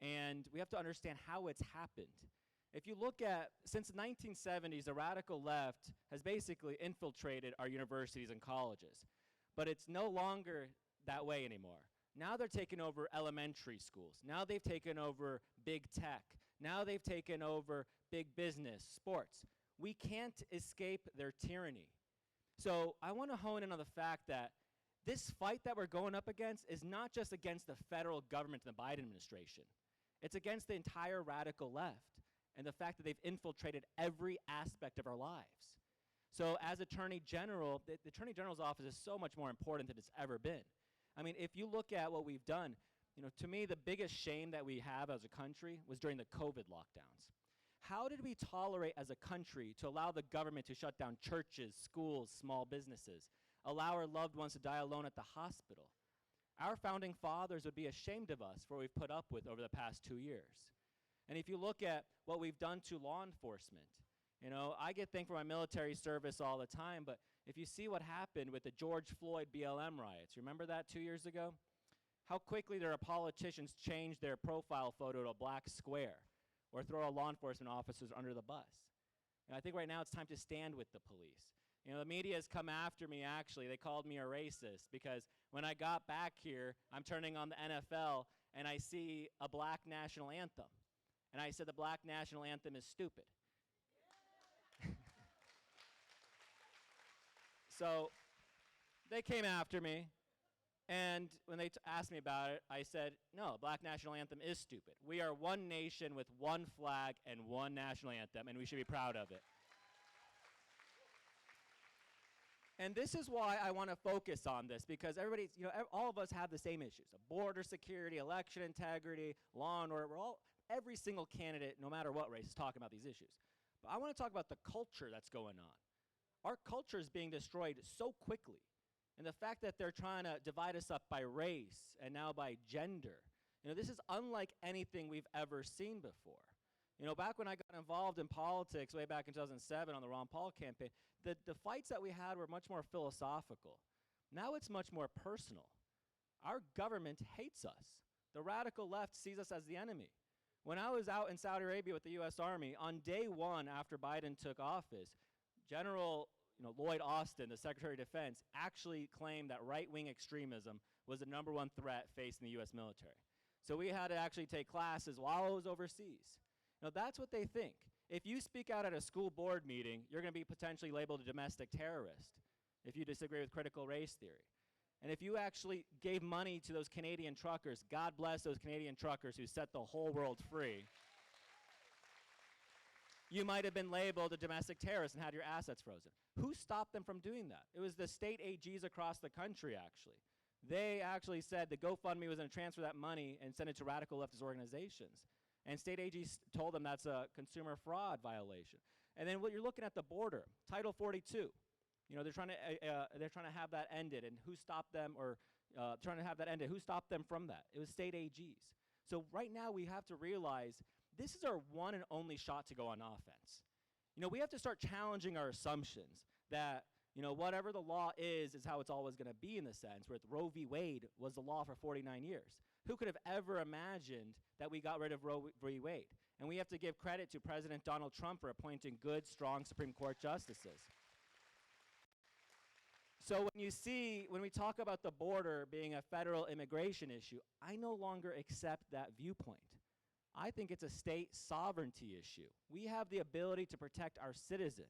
And we have to understand how it's happened. If you look at, since the 1970s, the radical left has basically infiltrated our universities and colleges. But it's no longer that way anymore. Now they're taking over elementary schools. Now they've taken over big tech. Now they've taken over big business, sports. We can't escape their tyranny. So I want to hone in on the fact that this fight that we're going up against is not just against the federal government and the Biden administration. It's against the entire radical left and the fact that they've infiltrated every aspect of our lives. So as Attorney General, the Attorney General's office is so much more important than it's ever been. I mean, if you look at what we've done, to me, the biggest shame that we have as a country was during the COVID lockdowns. How did we tolerate as a country to allow the government to shut down churches, schools, small businesses, allow our loved ones to die alone at the hospital? Our founding fathers would be ashamed of us for what we've put up with over the past 2 years. And if you look at what we've done to law enforcement, I get thanked for my military service all the time, but if you see what happened with the George Floyd BLM riots, remember that 2 years ago? How quickly there are politicians change their profile photo to a black square or throw our law enforcement officers under the bus. And I think right now it's time to stand with the police. The media has come after me, actually. They called me a racist because when I got back here, I'm turning on the NFL and I see a black national anthem. And I said the black national anthem is stupid. So they came after me. And when they asked me about it, I said, no, black national anthem is stupid. We are one nation with one flag and one national anthem, and we should be proud of it. And this is why I want to focus on this, because everybody, all of us have the same issues: border security, election integrity, law and order. Every single candidate, no matter what race, is talking about these issues. But I want to talk about the culture that's going on. Our culture is being destroyed so quickly. And the fact that they're trying to divide us up by race and now by gender, this is unlike anything we've ever seen before. Back when I got involved in politics way back in 2007 on the Ron Paul campaign, the fights that we had were much more philosophical. Now it's much more personal. Our government hates us. The radical left sees us as the enemy. When I was out in Saudi Arabia with the U.S. Army, on day one after Biden took office, General Lloyd Austin, the Secretary of Defense, actually claimed that right-wing extremism was the #1 threat facing the U.S. military. So we had to actually take classes while I was overseas. That's what they think. If you speak out at a school board meeting, you're going to be potentially labeled a domestic terrorist if you disagree with critical race theory. And if you actually gave money to those Canadian truckers, God bless those Canadian truckers who set the whole world free, you might have been labeled a domestic terrorist and had your assets frozen. Who stopped them from doing that? It was the state AGs across the country, actually. They actually said the GoFundMe was going to transfer that money and send it to radical leftist organizations. And state AGs told them that's a consumer fraud violation. And then what you're looking at the border, Title 42. They're trying to have that ended, and who stopped them, or trying to have that ended? Who stopped them from that? It was state AGs. So right now we have to realize this is our one and only shot to go on offense. We have to start challenging our assumptions that, Whatever the law is how it's always going to be in the sense where Roe v. Wade was the law for 49 years. Who could have ever imagined that we got rid of Roe v. Wade? And we have to give credit to President Donald Trump for appointing good, strong Supreme Court justices. So when we talk about the border being a federal immigration issue, I no longer accept that viewpoint. I think it's a state sovereignty issue. We have the ability to protect our citizens.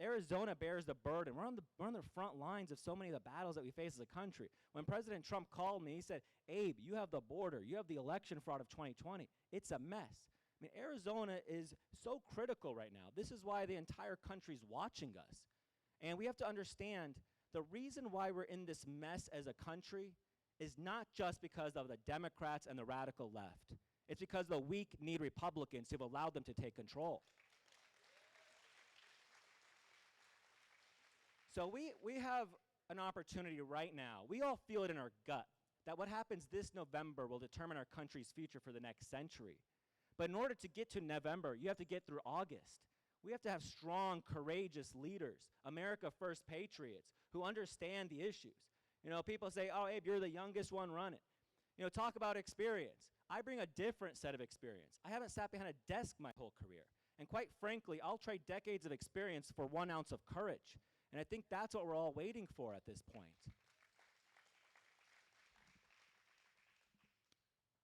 Arizona bears the burden. We're on the front lines of so many of the battles that we face as a country. When President Trump called me, he said, Abe, you have the border. You have the election fraud of 2020. It's a mess. Arizona is so critical right now. This is why the entire country's watching us. And we have to understand the reason why we're in this mess as a country is not just because of the Democrats and the radical left. It's because the weak need Republicans who've allowed them to take control. So we have an opportunity right now. We all feel it in our gut that what happens this November will determine our country's future for the next century. But in order to get to November, you have to get through August. We have to have strong, courageous leaders, America First patriots, who understand the issues. People say, oh, Abe, you're the youngest one running. Talk about experience. I bring a different set of experience. I haven't sat behind a desk my whole career. And quite frankly, I'll trade decades of experience for 1 ounce of courage. And I think that's what we're all waiting for at this point.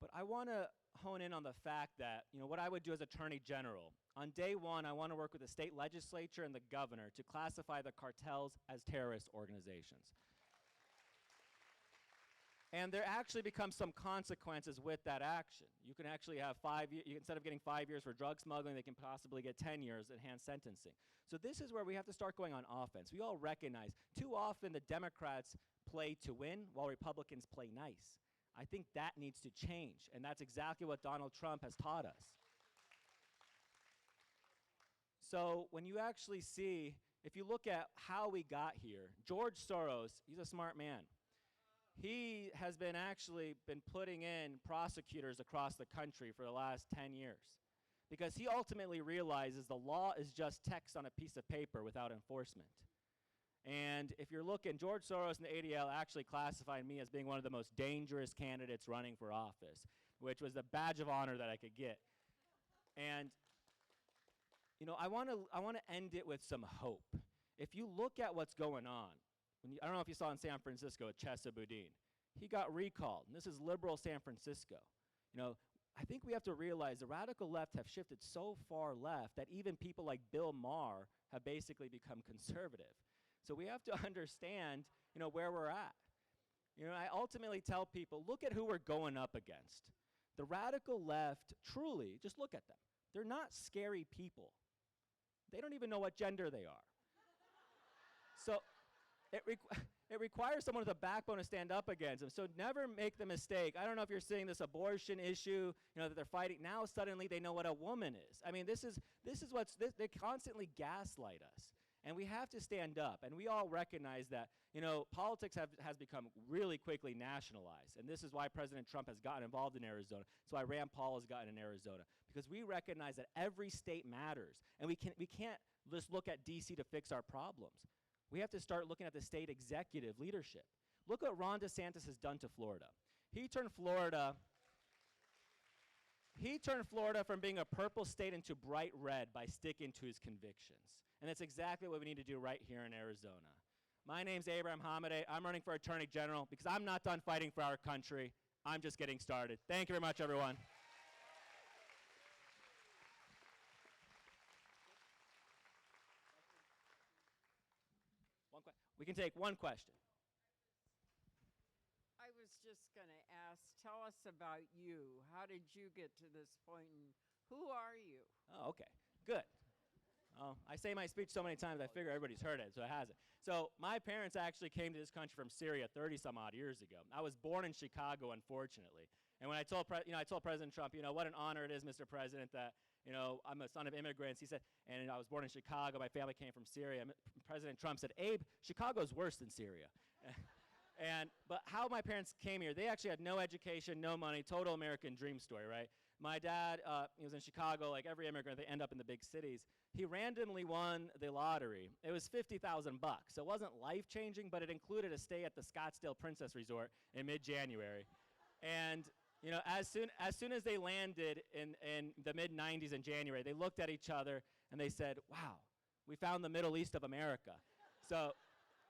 But I want to hone in on the fact that, what I would do as Attorney General. On day one, I want to work with the state legislature and the governor to classify the cartels as terrorist organizations. And there actually becomes some consequences with that action. You can actually have 5 years, instead of getting 5 years for drug smuggling, they can possibly get 10 years enhanced sentencing. So this is where we have to start going on offense. We all recognize too often the Democrats play to win while Republicans play nice. I think that needs to change, and that's exactly what Donald Trump has taught us. So when you actually see, if you look at how we got here, George Soros, he's a smart man. He has been putting in prosecutors across the country for the last 10 years because he ultimately realizes the law is just text on a piece of paper without enforcement. And if you're looking, George Soros and the ADL actually classified me as being one of the most dangerous candidates running for office, which was the badge of honor that I could get. And I want to end it with some hope. If you look at what's going on, I don't know if you saw in San Francisco with Chesa Boudin. He got recalled, and this is liberal San Francisco. I think we have to realize the radical left have shifted so far left that even people like Bill Maher have basically become conservative. So we have to understand, where we're at. I ultimately tell people, look at who we're going up against. The radical left, truly, just look at them. They're not scary people. They don't even know what gender they are. So it requires someone with a backbone to stand up against them. So never make the mistake. I don't know if you're seeing this abortion issue, that they're fighting. Now suddenly they know what a woman is. This is they constantly gaslight us. And we have to stand up. And we all recognize that, politics has become really quickly nationalized. And this is why President Trump has gotten involved in Arizona. That's why Rand Paul has gotten in Arizona. Because we recognize that every state matters. And we can't just look at D.C. to fix our problems. We have to start looking at the state executive leadership. Look what Ron DeSantis has done to Florida. He turned Florida from being a purple state into bright red by sticking to his convictions. And that's exactly what we need to do right here in Arizona. My name's Abraham Hamadeh. I'm running for Attorney General because I'm not done fighting for our country. I'm just getting started. Thank you very much, everyone. We can take one question. I was just going to ask, tell us about you. How did you get to this point, and who are you? Oh, okay. Good. I say my speech so many times, I figure everybody's heard it, so it hasn't. So my parents actually came to this country from Syria 30-some-odd years ago. I was born in Chicago, unfortunately. And when I told President Trump, what an honor it is, Mr. President, that I'm a son of immigrants. He said, and I was born in Chicago. My family came from Syria. President Trump said, Abe, Chicago's worse than Syria. But how my parents came here, they actually had no education, no money, total American dream story, right? My dad, he was in Chicago, like every immigrant, they end up in the big cities. He randomly won the lottery. It was $50,000 bucks. So it wasn't life-changing, but it included a stay at the Scottsdale Princess Resort in mid-January. And you know, as soon as they landed in the mid-90s in January, they looked at each other and they said, wow, we found the Middle East of America. So,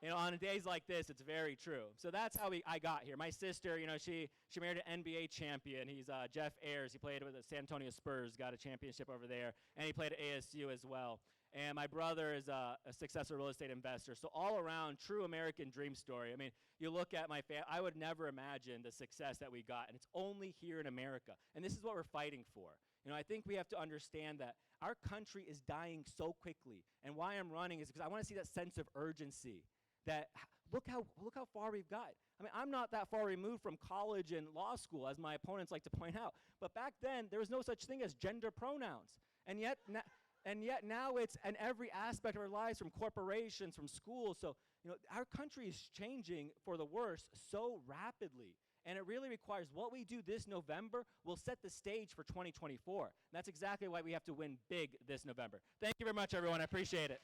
you know, on days like this, it's very true. So that's how I got here. My sister, you know, she married an NBA champion. He's Jeff Ayers. He played with the San Antonio Spurs, got a championship over there, and he played at ASU as well. And my brother is a successful real estate investor. So all around, true American dream story. I mean, you look at my family, I would never imagine the success that we got, and it's only here in America. And this is what we're fighting for. You know, I think we have to understand that our country is dying so quickly. And why I'm running is because I want to see that sense of urgency. That look how far we've got. I mean, I'm not that far removed from college and law school, as my opponents like to point out. But back then, there was no such thing as gender pronouns. And yet now it's in every aspect of our lives, from corporations, from schools. So, you know, our country is changing for the worse so rapidly. And it really requires what we do this November will set the stage for 2024. And that's exactly why we have to win big this November. Thank you very much, everyone. I appreciate it.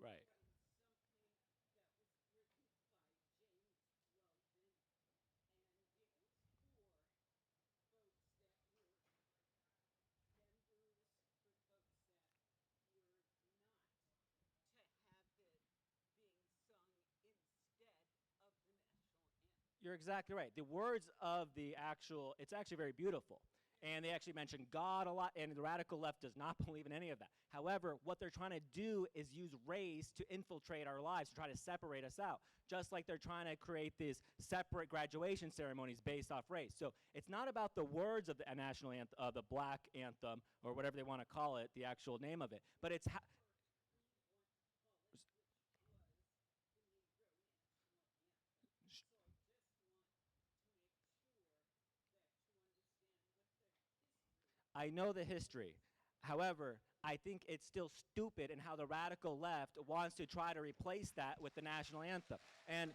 Right. You're exactly right. The words of the actual, it's actually very beautiful. And they actually mention God a lot, and the radical left does not believe in any of that. However, what they're trying to do is use race to infiltrate our lives, to try to separate us out, just like they're trying to create these separate graduation ceremonies based off race. So it's not about the words of the national anthem, the black anthem, or whatever they want to call it, the actual name of it, but it's I know the history. However, I think it's still stupid in how the radical left wants to try to replace that with the national anthem. And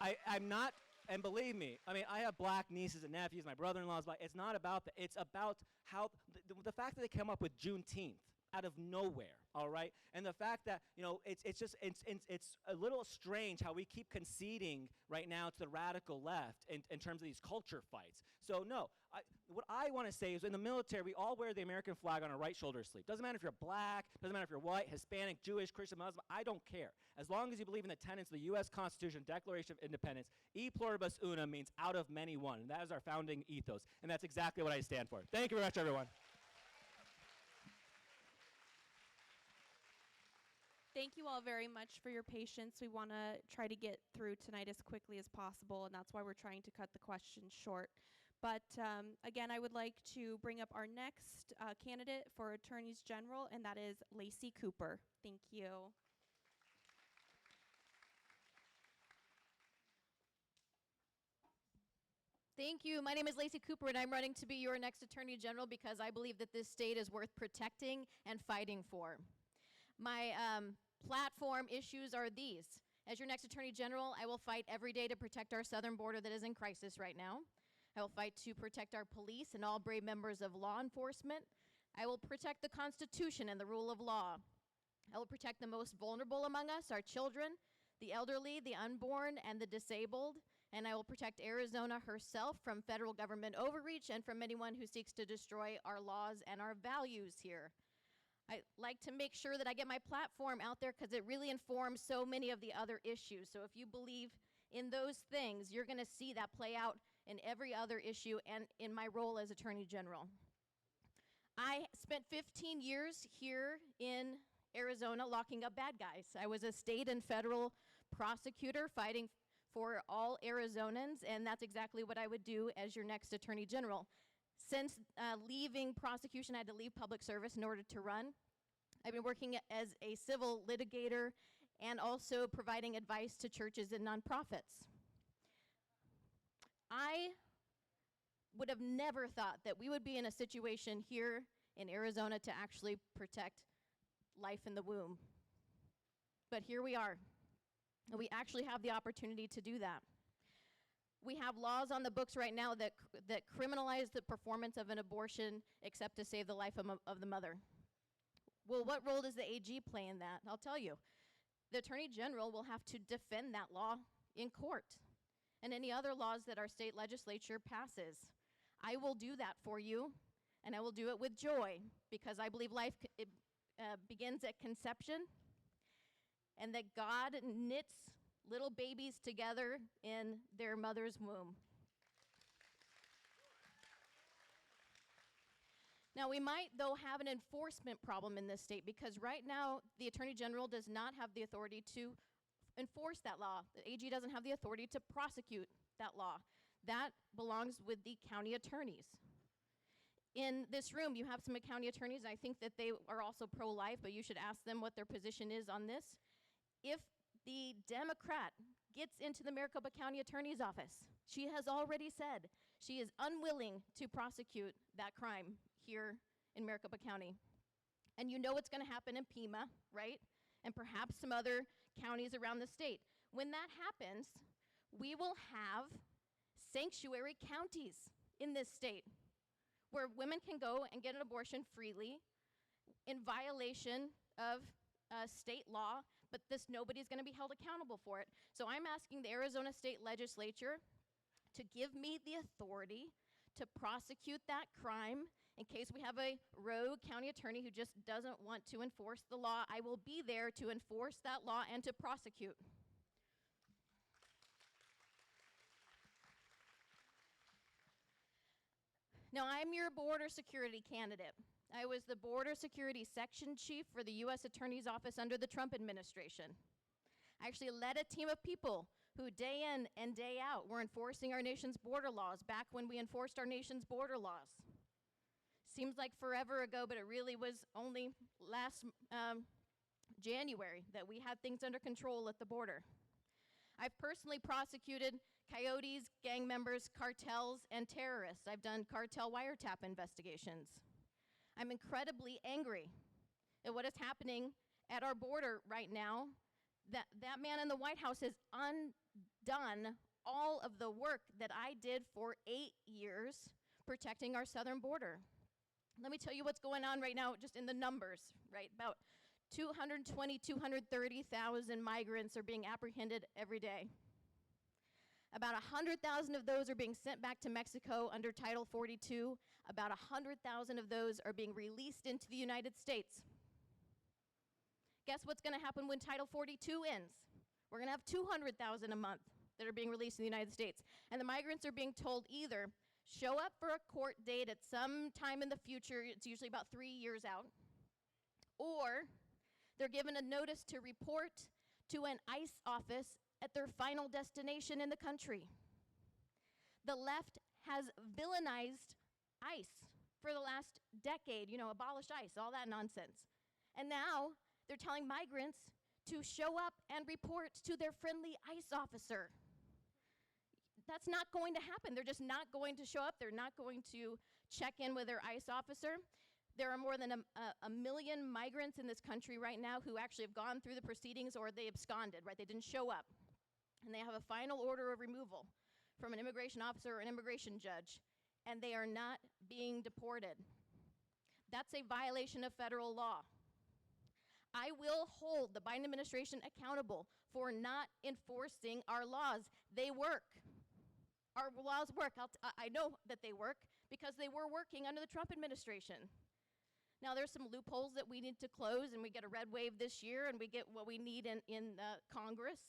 I'm not, and believe me, I mean, I have black nieces and nephews, my brother-in-law is black. It's not about that. It's about how, the fact that they came up with Juneteenth out of nowhere, all right? And the fact that, you know, it's just a little strange how we keep conceding right now to the radical left in terms of these culture fights. So no, what I want to say is in the military, we all wear the American flag on our right shoulder sleeve. Doesn't matter if you're black, doesn't matter if you're white, Hispanic, Jewish, Christian, Muslim, I don't care. As long as you believe in the tenets of the U.S. Constitution, Declaration of Independence, e pluribus unum means out of many one. And that is our founding ethos. And that's exactly what I stand for. Thank you very much, everyone. Thank you all very much for your patience. We want to try to get through tonight as quickly as possible, and that's why we're trying to cut the questions short. But again, I would like to bring up our next candidate for Attorneys General, and that is Lacy Cooper. Thank you. Thank you. My name is Lacy Cooper, and I'm running to be your next Attorney General because I believe that this state is worth protecting and fighting for. My platform issues are these. As your next Attorney General, I will fight every day to protect our southern border that is in crisis right now. I will fight to protect our police and all brave members of law enforcement. I will protect the Constitution and the rule of law. I will protect the most vulnerable among us, our children, the elderly, the unborn, and the disabled. And I will protect Arizona herself from federal government overreach and from anyone who seeks to destroy our laws and our values here. I like to make sure that I get my platform out there because it really informs so many of the other issues. So if you believe in those things, you're going to see that play out in every other issue and in my role as Attorney General. I spent 15 years here in Arizona locking up bad guys. I was a state and federal prosecutor fighting for all Arizonans, and that's exactly what I would do as your next Attorney General. Since leaving prosecution, I had to leave public service in order to run. I've been working as a civil litigator and also providing advice to churches and nonprofits. I would have never thought that we would be in a situation here in Arizona to actually protect life in the womb. But here we are, and we actually have the opportunity to do that. We have laws on the books right now that criminalize the performance of an abortion except to save the life of the mother. Well, what role does the AG play in that? I'll tell you. The Attorney General will have to defend that law in court and any other laws that our state legislature passes. I will do that for you, and I will do it with joy because I believe life begins at conception and that God knits little babies together in their mother's womb. Now, we might, though, have an enforcement problem in this state because right now the Attorney General does not have the authority to enforce that law. The AG doesn't have the authority to prosecute that law. That belongs with the county attorneys. In this room, you have some county attorneys, and I think that they are also pro-life, but you should ask them what their position is on this. If the Democrat gets into the Maricopa County Attorney's office, she has already said she is unwilling to prosecute that crime here in Maricopa County. And you know what's going to happen in Pima, right? And perhaps some other counties around the state. When that happens, we will have sanctuary counties in this state where women can go and get an abortion freely in violation of state law, but nobody's going to be held accountable for it. So I'm asking the Arizona State Legislature to give me the authority to prosecute that crime in case we have a rogue county attorney who just doesn't want to enforce the law. I will be there to enforce that law and to prosecute. Now, I'm your border security candidate. I was the border security section chief for the U.S. Attorney's Office under the Trump administration. I actually led a team of people who day in and day out were enforcing our nation's border laws back when we enforced our nation's border laws. Seems like forever ago, but it really was only last January that we had things under control at the border. I've personally prosecuted coyotes, gang members, cartels, and terrorists. I've done cartel wiretap investigations. I'm incredibly angry at what is happening at our border right now. That man in the White House has undone all of the work that I did for 8 years protecting our southern border. Let me tell you what's going on right now just in the numbers, right? About 220, 230,000 migrants are being apprehended every day. About 100,000 of those are being sent back to Mexico under Title 42. About 100,000 of those are being released into the United States. Guess what's going to happen when Title 42 ends? We're going to have 200,000 a month that are being released in the United States. And the migrants are being told either show up for a court date at some time in the future, it's usually about 3 years out, or they're given a notice to report to an ICE office at their final destination in the country. The left has villainized ICE for the last decade, abolish ICE, all that nonsense. And now they're telling migrants to show up and report to their friendly ICE officer. That's not going to happen. They're just not going to show up. They're not going to check in with their ICE officer. There are more than a million migrants in this country right now who actually have gone through the proceedings or they absconded, right? They didn't show up. And they have a final order of removal from an immigration officer or an immigration judge, and they are not being deported. That's a violation of federal law. I will hold the Biden administration accountable for not enforcing our laws. They work. Our laws work. I know that they work because they were working under the Trump administration. Now, there's some loopholes that we need to close, and we get a red wave this year, and we get what we need in Congress.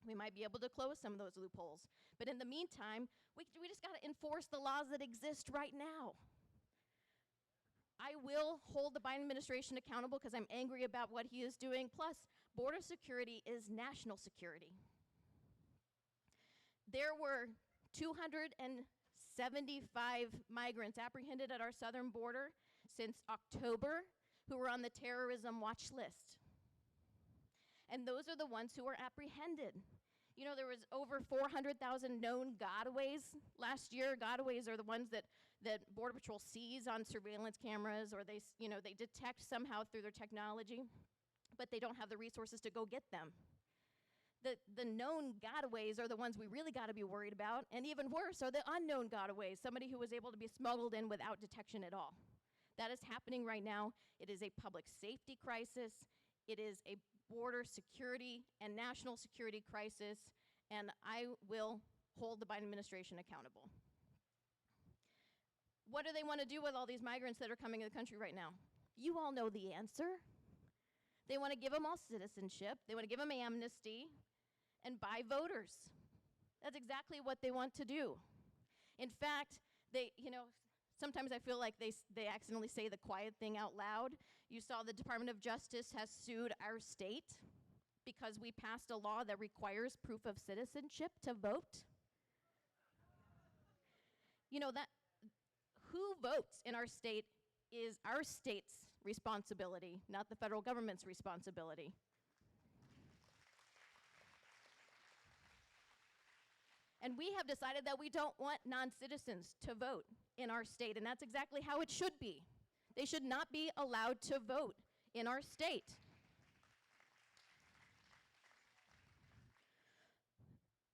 We might be able to close some of those loopholes. But in the meantime, we just got to enforce the laws that exist right now. I will hold the Biden administration accountable because I'm angry about what he is doing. Plus, border security is national security. There were 275 migrants apprehended at our southern border since October who were on the terrorism watch list. And those are the ones who were apprehended. You know, there was over 400,000 known gotaways last year. Gotaways are the ones that Border Patrol sees on surveillance cameras, or they detect somehow through their technology, but they don't have the resources to go get them. The known gotaways are the ones we really got to be worried about, and even worse are the unknown gotaways, somebody who was able to be smuggled in without detection at all. That is happening right now. It is a public safety crisis. It is a border security and national security crisis, and I will hold the Biden administration accountable. What do they want to do with all these migrants that are coming to the country right now? You all know the answer. They want to give them all citizenship. They want to give them amnesty and buy voters. That's exactly what they want to do. In fact, sometimes I feel like they accidentally say the quiet thing out loud. You saw the Department of Justice has sued our state because we passed a law that requires proof of citizenship to vote. You know, that who votes in our state is our state's responsibility, not the federal government's responsibility. And we have decided that we don't want non-citizens to vote in our state, and that's exactly how it should be. They should not be allowed to vote in our state.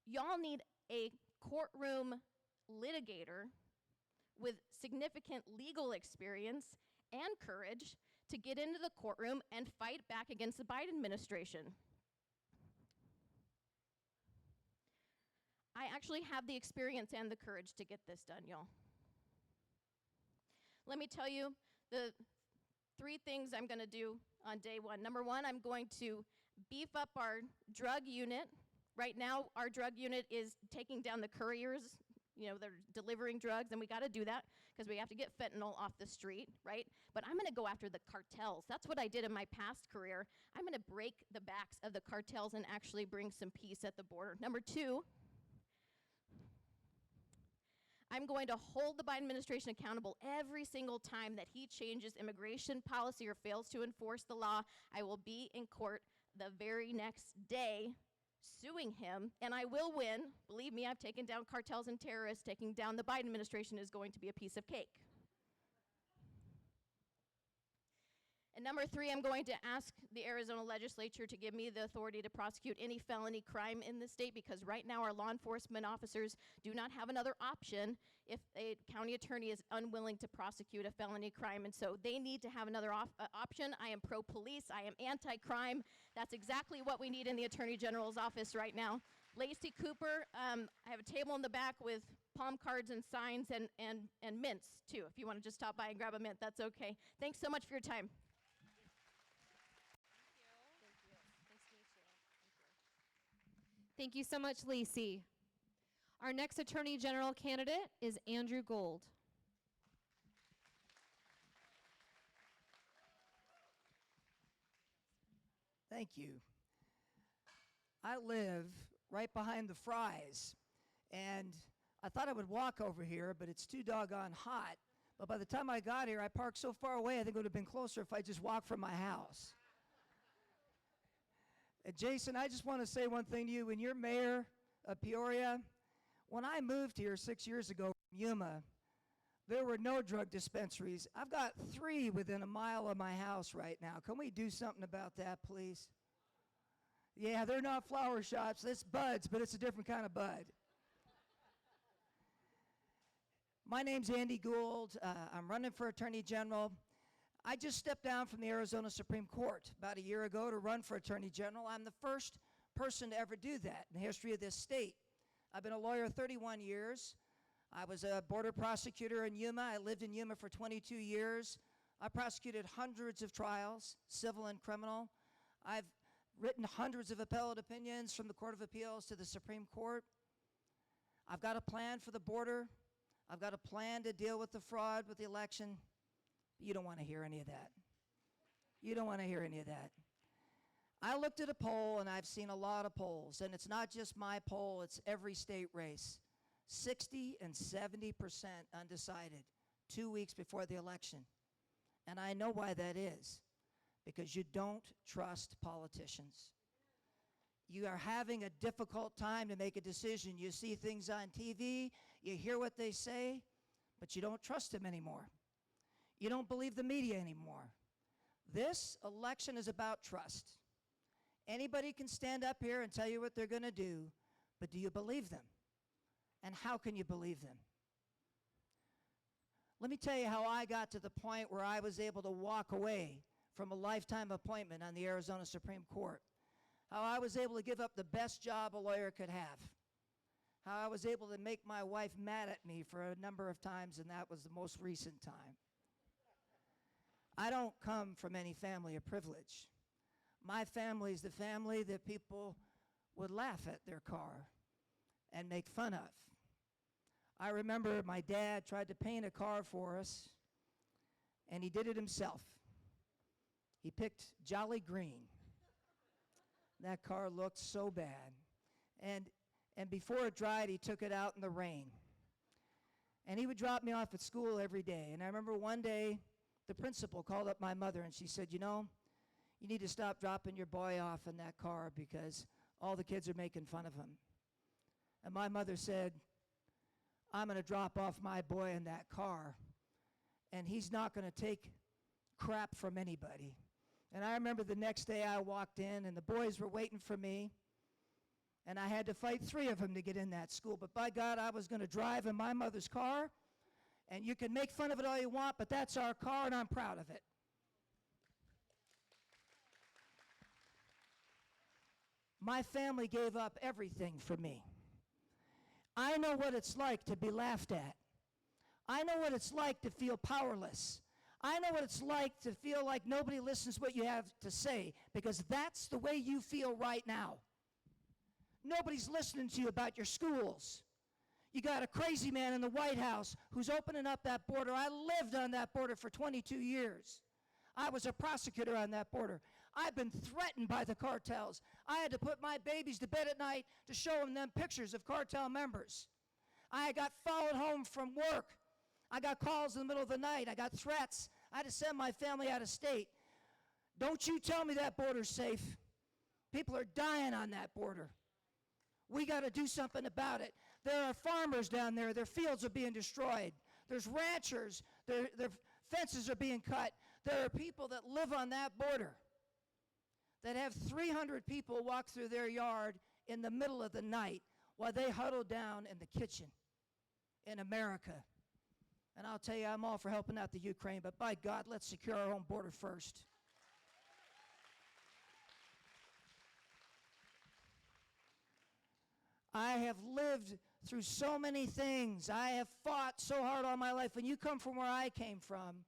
Y'all need a courtroom litigator with significant legal experience and courage to get into the courtroom and fight back against the Biden administration. I actually have the experience and the courage to get this done, y'all. Let me tell you the 3 things I'm going to do on day 1. Number 1, I'm going to beef up our drug unit. Right now, our drug unit is taking down the couriers. They're delivering drugs, and we got to do that because we have to get fentanyl off the street, right? But I'm going to go after the cartels. That's what I did in my past career. I'm going to break the backs of the cartels and actually bring some peace at the border. Number 2, I'm going to hold the Biden administration accountable every single time that he changes immigration policy or fails to enforce the law. I will be in court the very next day suing him, and I will win. Believe me, I've taken down cartels and terrorists. Taking down the Biden administration is going to be a piece of cake. And number 3, I'm going to ask the Arizona legislature to give me the authority to prosecute any felony crime in the state, because right now our law enforcement officers do not have another option if a county attorney is unwilling to prosecute a felony crime, and so they need to have another option. I am pro-police. I am anti-crime. That's exactly what we need in the Attorney General's office right now. Lacy Cooper, I have a table in the back with palm cards and signs and mints, too. If you want to just stop by and grab a mint, that's okay. Thanks so much for your time. Thank you so much, Lacy. Our next Attorney General candidate is Andrew Gould. Thank you. I live right behind the Fries, and I thought I would walk over here, but it's too doggone hot. But by the time I got here, I parked so far away, I think it would have been closer if I just walked from my house. Jason, I just want to say one thing to you. When you're mayor of Peoria, when I moved here 6 years ago from Yuma, there were no drug dispensaries. I've got 3 within a mile of my house right now. Can we do something about that, please? Yeah, they're not flower shops. It's buds, but it's a different kind of bud. My name's Andy Gould. I'm running for Attorney General. I just stepped down from the Arizona Supreme Court about a year ago to run for Attorney General. I'm the first person to ever do that in the history of this state. I've been a lawyer 31 years. I was a border prosecutor in Yuma. I lived in Yuma for 22 years. I prosecuted hundreds of trials, civil and criminal. I've written hundreds of appellate opinions from the Court of Appeals to the Supreme Court. I've got a plan for the border. I've got a plan to deal with the fraud with the election. You don't want to hear any of that. You don't want to hear any of that. I looked at a poll, and I've seen a lot of polls, and it's not just my poll, it's every state race. 60 and 70% undecided 2 weeks before the election. And I know why that is, because you don't trust politicians. You are having a difficult time to make a decision. You see things on TV, you hear what they say, but you don't trust them anymore. You don't believe the media anymore. This election is about trust. Anybody can stand up here and tell you what they're going to do, but do you believe them? And how can you believe them? Let me tell you how I got to the point where I was able to walk away from a lifetime appointment on the Arizona Supreme Court. How I was able to give up the best job a lawyer could have. How I was able to make my wife mad at me for a number of times, and that was the most recent time. I don't come from any family of privilege. My family is the family that people would laugh at their car and make fun of. I remember my dad tried to paint a car for us, and he did it himself. He picked Jolly Green. That car looked so bad. And before it dried, he took it out in the rain. And he would drop me off at school every day. And I remember one day, the principal called up my mother, and she said, you know, you need to stop dropping your boy off in that car because all the kids are making fun of him. And my mother said, I'm going to drop off my boy in that car, and he's not going to take crap from anybody. And I remember the next day I walked in, and the boys were waiting for me, and I had to fight 3 of them to get in that school. But by God, I was going to drive in my mother's car, and you can make fun of it all you want, but that's our car, and I'm proud of it. My family gave up everything for me. I know what it's like to be laughed at. I know what it's like to feel powerless. I know what it's like to feel like nobody listens to what you have to say, because that's the way you feel right now. Nobody's listening to you about your schools. You got a crazy man in the White House who's opening up that border. I lived on that border for 22 years. I was a prosecutor on that border. I've been threatened by the cartels. I had to put my babies to bed at night to show them pictures of cartel members. I got followed home from work. I got calls in the middle of the night. I got threats. I had to send my family out of state. Don't you tell me that border's safe. People are dying on that border. We got to do something about it. There are farmers down there. Their fields are being destroyed. There's ranchers. Their fences are being cut. There are people that live on that border that have 300 people walk through their yard in the middle of the night while they huddle down in the kitchen in America. And I'll tell you, I'm all for helping out the Ukraine, but by God, let's secure our own border first. I have lived through so many things. I have fought so hard all my life. When you come from where I came from,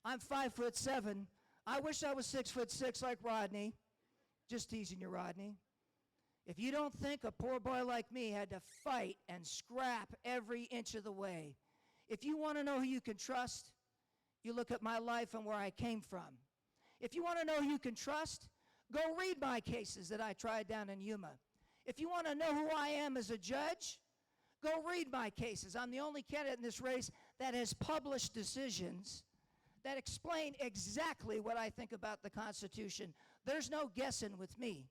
I'm 5'7". I wish I was 6'6" like Rodney. Just teasing you, Rodney. If you don't think a poor boy like me had to fight and scrap every inch of the way, if you want to know who you can trust, you look at my life and where I came from. If you want to know who you can trust, go read my cases that I tried down in Yuma. If you want to know who I am as a judge, go read my cases. I'm the only candidate in this race that has published decisions that explain exactly what I think about the Constitution. There's no guessing with me.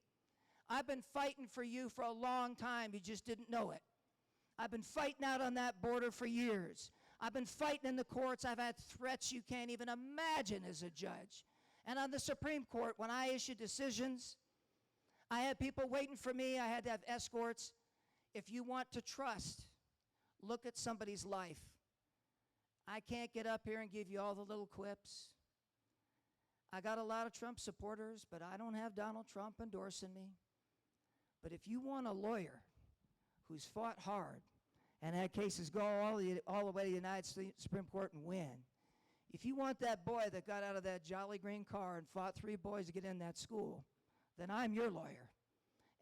I've been fighting for you for a long time. You just didn't know it. I've been fighting out on that border for years. I've been fighting in the courts. I've had threats you can't even imagine as a judge. And on the Supreme Court, when I issued decisions, I had people waiting for me. I had to have escorts. If you want to trust, look at somebody's life. I can't get up here and give you all the little quips. I got a lot of Trump supporters, but I don't have Donald Trump endorsing me. But if you want a lawyer who's fought hard and had cases go all the way to the United States Supreme Court and win, if you want that boy that got out of that jolly green car and fought 3 boys to get in that school, then I'm your lawyer.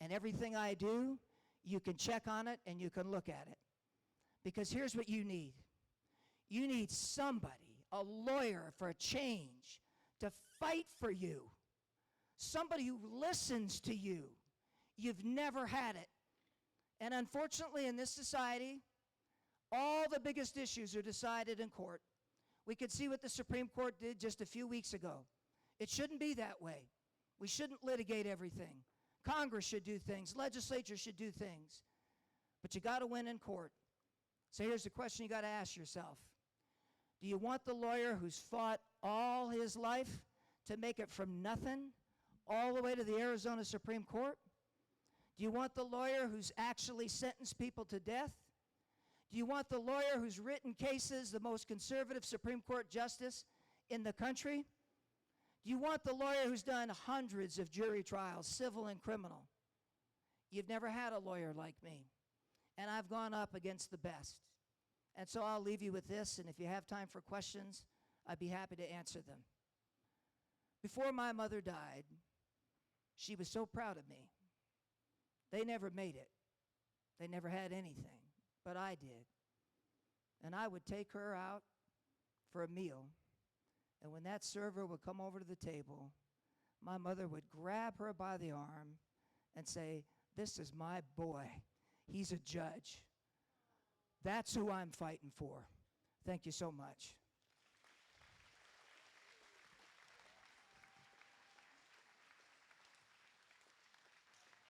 And everything I do, you can check on it and you can look at it. Because here's what you need. You need somebody, a lawyer for a change, to fight for you. Somebody who listens to you. You've never had it. And unfortunately, in this society, all the biggest issues are decided in court. We could see what the Supreme Court did just a few weeks ago. It shouldn't be that way. We shouldn't litigate everything. Congress should do things. Legislature should do things. But you got to win in court. So here's the question you got to ask yourself. Do you want the lawyer who's fought all his life to make it from nothing all the way to the Arizona Supreme Court? Do you want the lawyer who's actually sentenced people to death? Do you want the lawyer who's written cases, the most conservative Supreme Court justice in the country? Do you want the lawyer who's done hundreds of jury trials, civil and criminal? You've never had a lawyer like me, and I've gone up against the best. And so I'll leave you with this, and if you have time for questions, I'd be happy to answer them. Before my mother died, she was so proud of me. They never made it. They never had anything, but I did. And I would take her out for a meal, and when that server would come over to the table, my mother would grab her by the arm and say, "This is my boy. He's a judge." That's who I'm fighting for. Thank you so much.